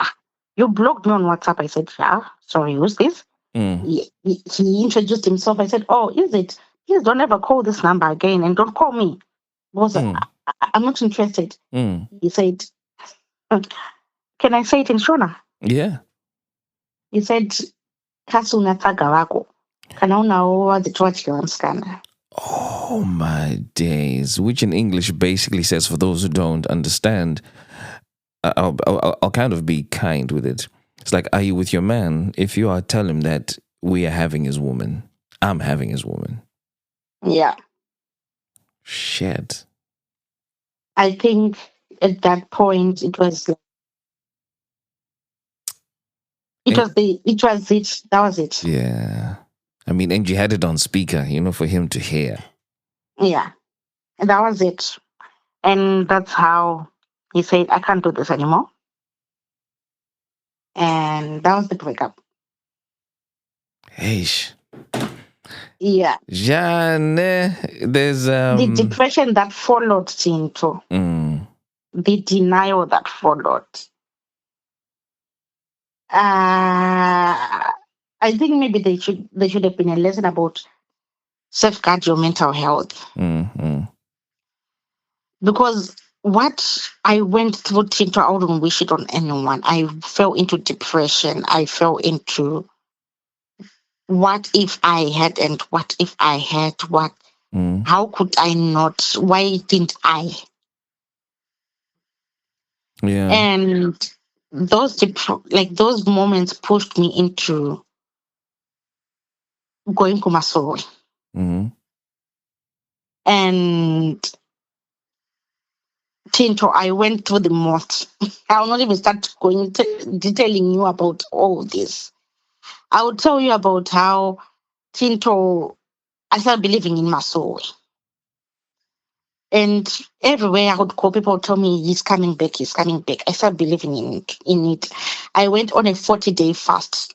"You blocked me on WhatsApp." I said, "Yeah, sorry, who's this?" Mm. He introduced himself. I said, "Oh, is it? Please don't ever call this number again and don't call me because Mm. I'm not interested." Mm. He said, "Uh, Can I say it in Shona?" Yeah. He said, "Kasuna tagawako. Kana unaoa zitwachiwa mskana." Oh my days. Which in English basically says, for those who don't understand, I'll kind of be kind with it. It's like, are you with your man? If you are, tell him that we are having his woman. I'm having his woman. Yeah. Shit. I think at that point it was And, that was it. yeah. I mean, and you had it on speaker, for him to hear. Yeah. And that was it. And that's how he said, "I can't do this anymore." And that was the breakup. Hey, Yeah. Jeanne, there's The depression that followed into the denial that followed. I think maybe they should have been a lesson about safeguard your mental health. Because what I went through, Tinto, I wouldn't wish it on anyone. I fell into depression. I fell into what if I had and what if I had what? How could I not? Why didn't I? Yeah. And those moments pushed me into going to Masoro. And Tinto, I went through the most. I will not even start detailing you about all this. I will tell you about how Tinto, I started believing in Masoro. And everywhere I would call, people would tell me, "He's coming back, he's coming back." I started believing in it. I went on a 40-day fast,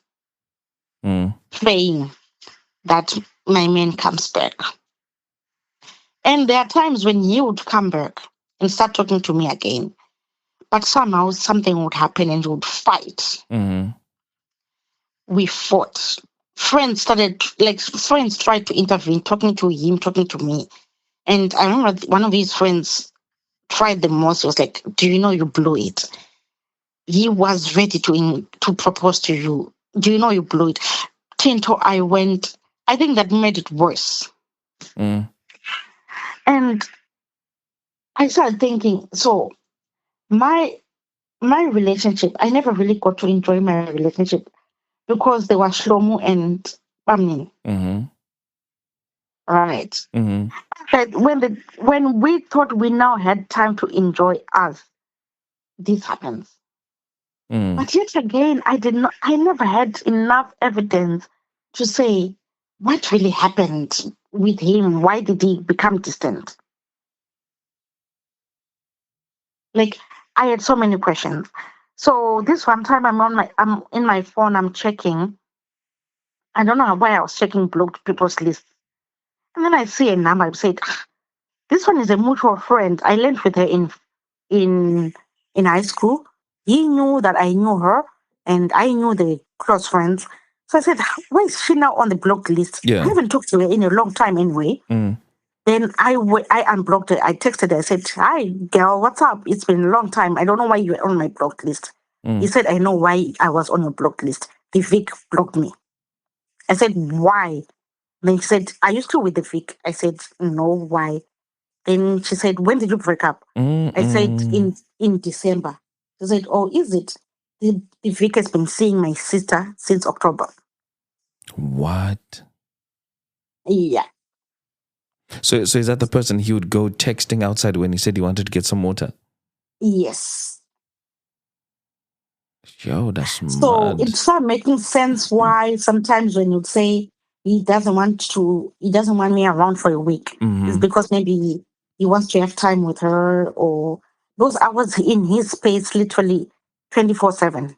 praying that my man comes back. And there are times when he would come back and start talking to me again. But somehow something would happen and we would fight. We fought. Friends tried to intervene, talking to him, talking to me. And I remember one of his friends tried the most. He was like, "Do you know you blew it?" He was ready to propose to you. "Do you know you blew it?" Tinto, I think that made it worse. And I started thinking, so my my relationship, I never really got to enjoy my relationship because there was Shlomo and Amin. Right. That when we thought we now had time to enjoy us, this happens. But yet again, I never had enough evidence to say what really happened with him. Why did he become distant? Like, I had so many questions. So this one time I'm in my phone, I'm checking. I don't know why I was checking blocked people's list. And then I see a number. I said, this one is a mutual friend. I learned with her in in high school. He knew that I knew her, and I knew the close friends. So I said, why is she now on the blocked list? I Yeah. haven't talked to her in a long time anyway. Then I unblocked her. I texted her. I said, hi, girl, what's up? It's been a long time. I don't know why you're on my blocked list. He said, I know why I was on your blocked list. The Vic blocked me. I said, why? Then she said, are you still with the Vic? I said, no, why? Then she said, when did you break up? I said, in December. She said, oh, is it? The Vic has been seeing my sister since October. What? Yeah. So is that the person he would go texting outside when he said he wanted to get some water? Yes. Yo, that's So mad. it started making sense why sometimes when you say he doesn't want me around for a week, it's because maybe he wants to have time with her, or those hours in his space literally 24/7.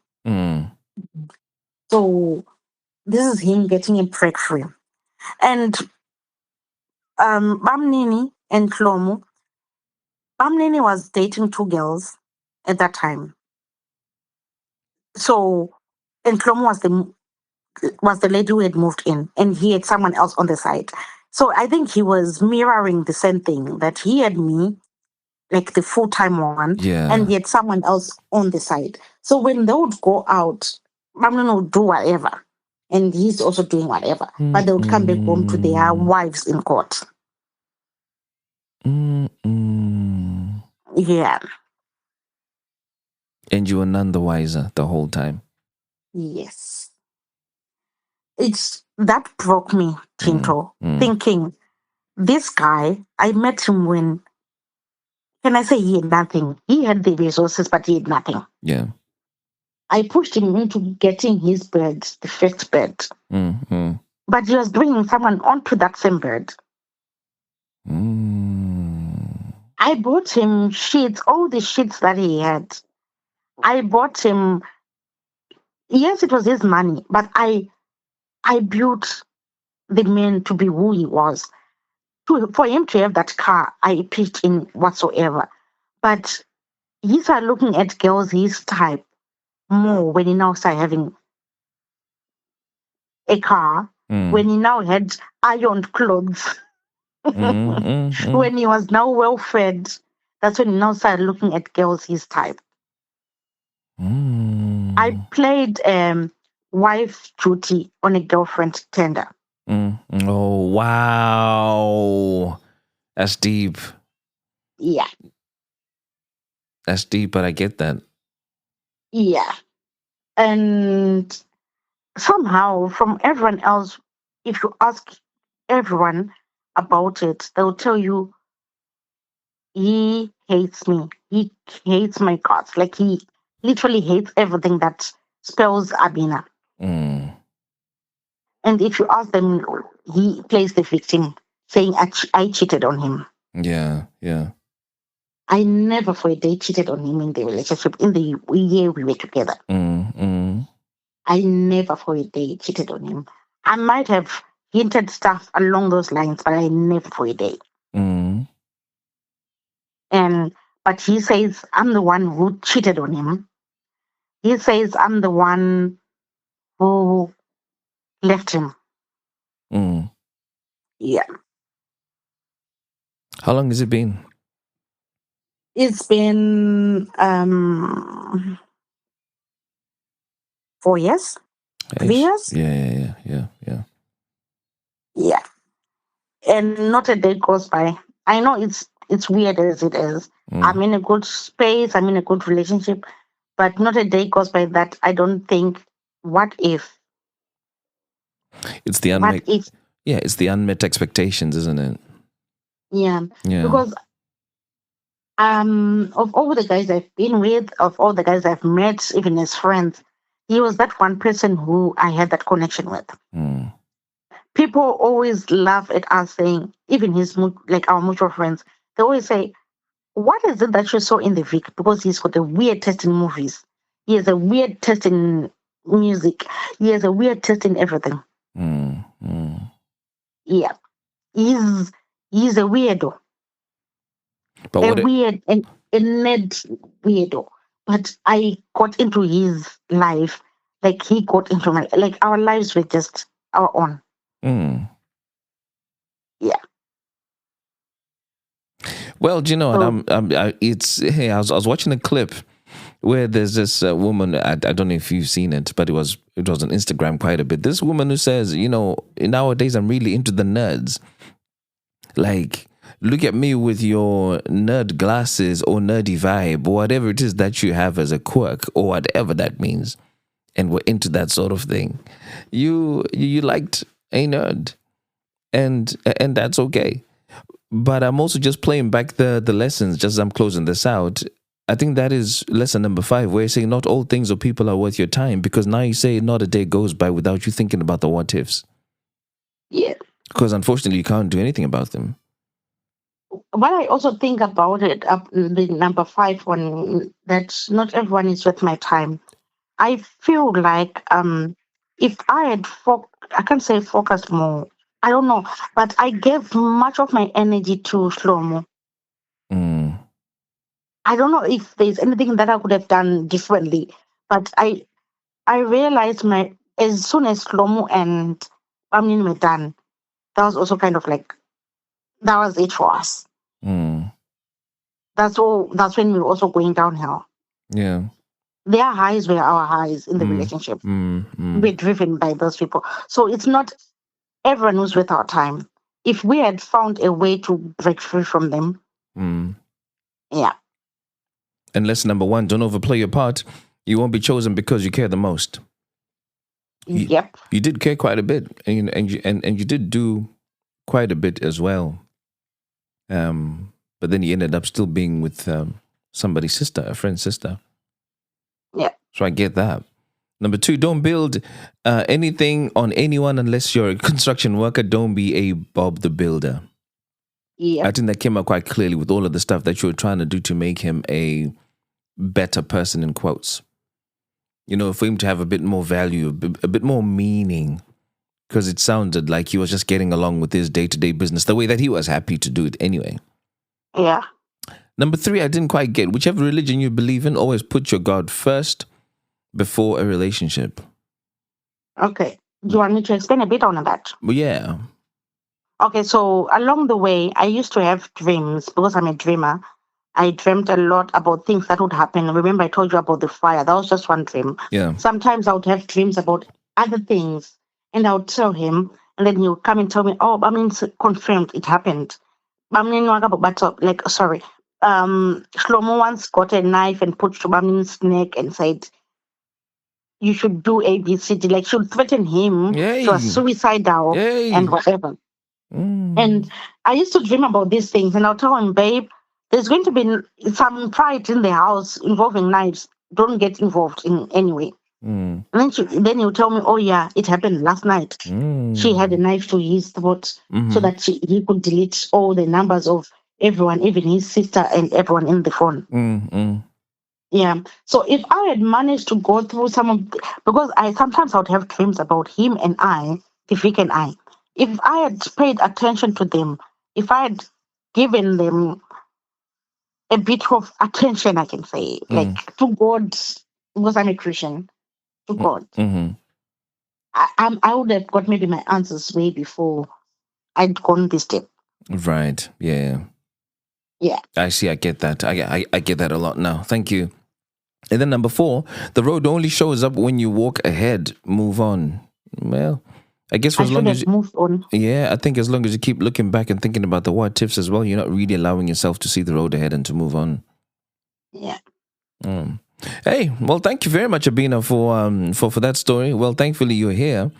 So this is him getting a break free. And Bamnini and Klomu, Bamnini was dating two girls at that time. So, and Klomu was the lady who had moved in, and he had someone else on the side. So I think he was mirroring the same thing, that he had me, like the full time one, Yeah. and he had someone else on the side. So when they would go out, Bamnini would do whatever, and he's also doing whatever, but they would come back home to their wives in court. Yeah. And you were none the wiser the whole time. Yes. It's that broke me, Tinto, thinking this guy, I met him when, can I say he had nothing? He had the resources, but he had nothing. Yeah. I pushed him into getting his bed, the first bed. But he was bringing someone onto that same bed. I bought him sheets, all the sheets that he had. I bought him, yes, it was his money, but I built the man to be who he was. For him to have that car, I pitched in whatsoever. But he started looking at girls his type more when he now started having a car, when he now had ironed clothes, when he was now well fed. That's when he now started looking at girls his type. I played wife duty on a girlfriend tender. Oh, wow. That's deep. Yeah. That's deep, but I get that. Yeah. And somehow, from everyone else, if you ask everyone about it, they'll tell you he hates me. He hates my guts. Like, he literally hates everything that spells Abina. And if you ask them, he plays the victim, saying, I cheated on him. Yeah, yeah. I never for a day cheated on him in the relationship, in the year we were together. I never for a day cheated on him. I might have hinted stuff along those lines, but I never for a day. But he says I'm the one who cheated on him. He says I'm the one who left him. Yeah. How long has it been? It's been 4 years. 3 years? Yeah. Yeah. And not a day goes by. I know it's weird as it is. I'm in a good space, I'm in a good relationship, but not a day goes by that I don't think, what if? It's the What if? it's the unmet expectations, isn't it? Yeah. Yeah. Because Of all the guys I've been with, of all the guys I've met, even as friends, he was that one person who I had that connection with. Mm. People always laugh at us saying, even like our mutual friends, they always say, "What is it that you saw in the Vic?" Because he's got a weird taste in movies. He has a weird taste in music. He has a weird taste in everything. Mm. Mm. Yeah, he's he's a weirdo, But a what it, weird and a nerd weirdo. But I got into his life, like he got into my, like our lives were just our own. mm. Yeah. Well, do you know, and So it's hey, I was watching a clip where there's this woman. I don't know if you've seen it, but it was on Instagram quite a bit. This woman who says, nowadays I'm really into the nerds. Like, look at me with your nerd glasses or nerdy vibe or whatever it is that you have as a quirk or whatever that means, and we're into that sort of thing. You liked a nerd, and that's okay. But I'm also just playing back the lessons, just as I'm closing this out. I think that is lesson number 5, where you're saying not all things or people are worth your time, because now you say not a day goes by without you thinking about the what ifs. yeah. Because unfortunately, you can't do anything about them. What I also think about it, up the number 5 one, that not everyone is worth my time. I feel like if I had I can't say focused more. I don't know, but I gave much of my energy to Shlomo. Mm, I don't know if there's anything that I could have done differently, but I realized my as soon as Shlomo and Amin were done, that was also kind of like that was it for us. mm, That's all. That's when we were also going downhill. yeah. Their highs were our highs in the Mm, relationship. mm, mm, We're driven by those people. So it's not everyone who's worth our time. If we had found a way to break free from them, mm. yeah, And lesson number 1: don't overplay your part. You won't be chosen because you care the most. You, yep, you did care quite a bit, and you did do quite a bit as well. But then you ended up still being with somebody's sister, a friend's sister. yeah, So I get that. Number 2, don't build anything on anyone unless you're a construction worker. Don't be a Bob the Builder. I yep, think that came out quite clearly with all of the stuff that you were trying to do to make him a better person, in quotes. For him to have a bit more value, a bit more meaning, because it sounded like he was just getting along with his day-to-day business the way that he was happy to do it anyway. yeah. Number 3, I didn't quite get. Whichever religion you believe in, always put your God first before a relationship. Okay. Do you want me to explain a bit on that? Well, yeah. Okay, so along the way, I used to have dreams because I'm a dreamer. I dreamt a lot about things that would happen. Remember, I told you about the fire. That was just one dream. Yeah. Sometimes I would have dreams about other things, and I would tell him, and then he would come and tell me, "Oh, I mean, it's confirmed, it happened." I mean, like, sorry. Shlomo once got a knife and put Shubamin's neck and said, "You should do ABCD." Like, she would threaten him. She was Yay. suicidal and Yay. whatever. Mm. And I used to dream about these things, and I'll tell him, "Babe, there's going to be some fight in the house involving knives. Don't get involved in any way." Mm. And then he'll tell me, "Oh yeah, it happened last night. She had a Mm. knife to his throat so Mm-hmm. that he could delete all the numbers of everyone, even his sister and everyone in the phone." Mm. Yeah. So if I had managed to go through because I sometimes I would have dreams about him and I, Tifik and I. If I had paid attention to them, if I had given them a bit of attention, I can say, like Mm. to God, because I'm a Christian, to God, Mm-hmm. I would have got maybe my answers way before I'd gone this step. Right. Yeah. Yeah. I see. I get that. I get that a lot now. Thank you. And then number 4, the road only shows up when you walk ahead. Move on. Well, I guess for I as should long as have moved on. I think as long as you keep looking back and thinking about the what ifs as well, you're not really allowing yourself to see the road ahead and to move on. Yeah. Mm. Hey, well, thank you very much, Abina, for that story. Well, thankfully you're here.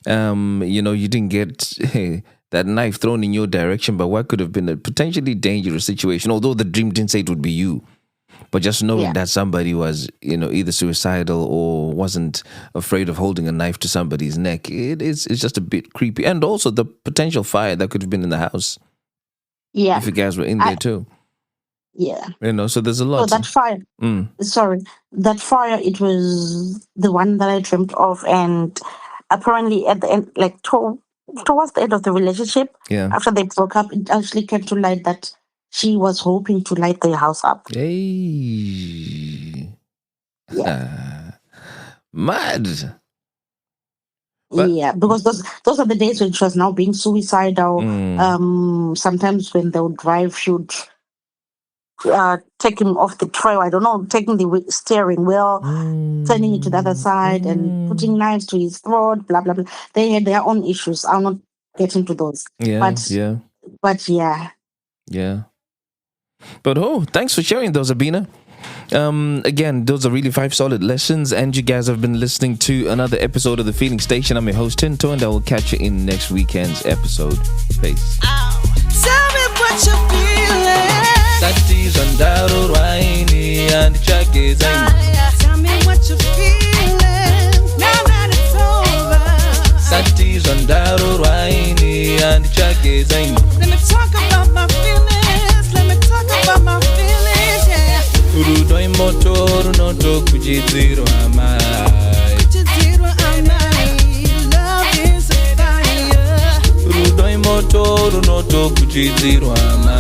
You didn't get that knife thrown in your direction, but what could have been a potentially dangerous situation, although the dream didn't say it would be you. But just knowing that somebody was, either suicidal or wasn't afraid of holding a knife to somebody's neck, it's just a bit creepy. And also the potential fire that could have been in the house. Yeah. If you guys were in there too. Yeah. So there's a lot. So that fire, that fire, it was the one that I dreamt of. And apparently at the end, like towards the end of the relationship, after they broke up, it actually came to light that she was hoping to light their house up. Hey. Yeah. Mad. Because those are the days when she was now being suicidal. Sometimes when they would drive, she would take him off the trail. I don't know, taking the steering wheel, turning it to the other side, and putting knives to his throat. Blah blah blah. They had their own issues. I'll not get into those. But yeah. But thanks for sharing those, Abina. Again, those are really 5 solid lessons, and you guys have been listening to another episode of The Feeling Station. I'm your host, Tinto, and I will catch you in next weekend's episode. Peace. Tell me what you're feeling. Satis and Daro Raini and Chake Zain. Tell me what you're feeling. Now that it's over. Satis and Daro Raini and Chake Zain. Let me talk about my feelings. Let me talk about my feelings, yeah. Urudoi motor no to kujiziru amai. Kujiziru amai. Love is a fire. Urudoi motor no to kujiziru amai.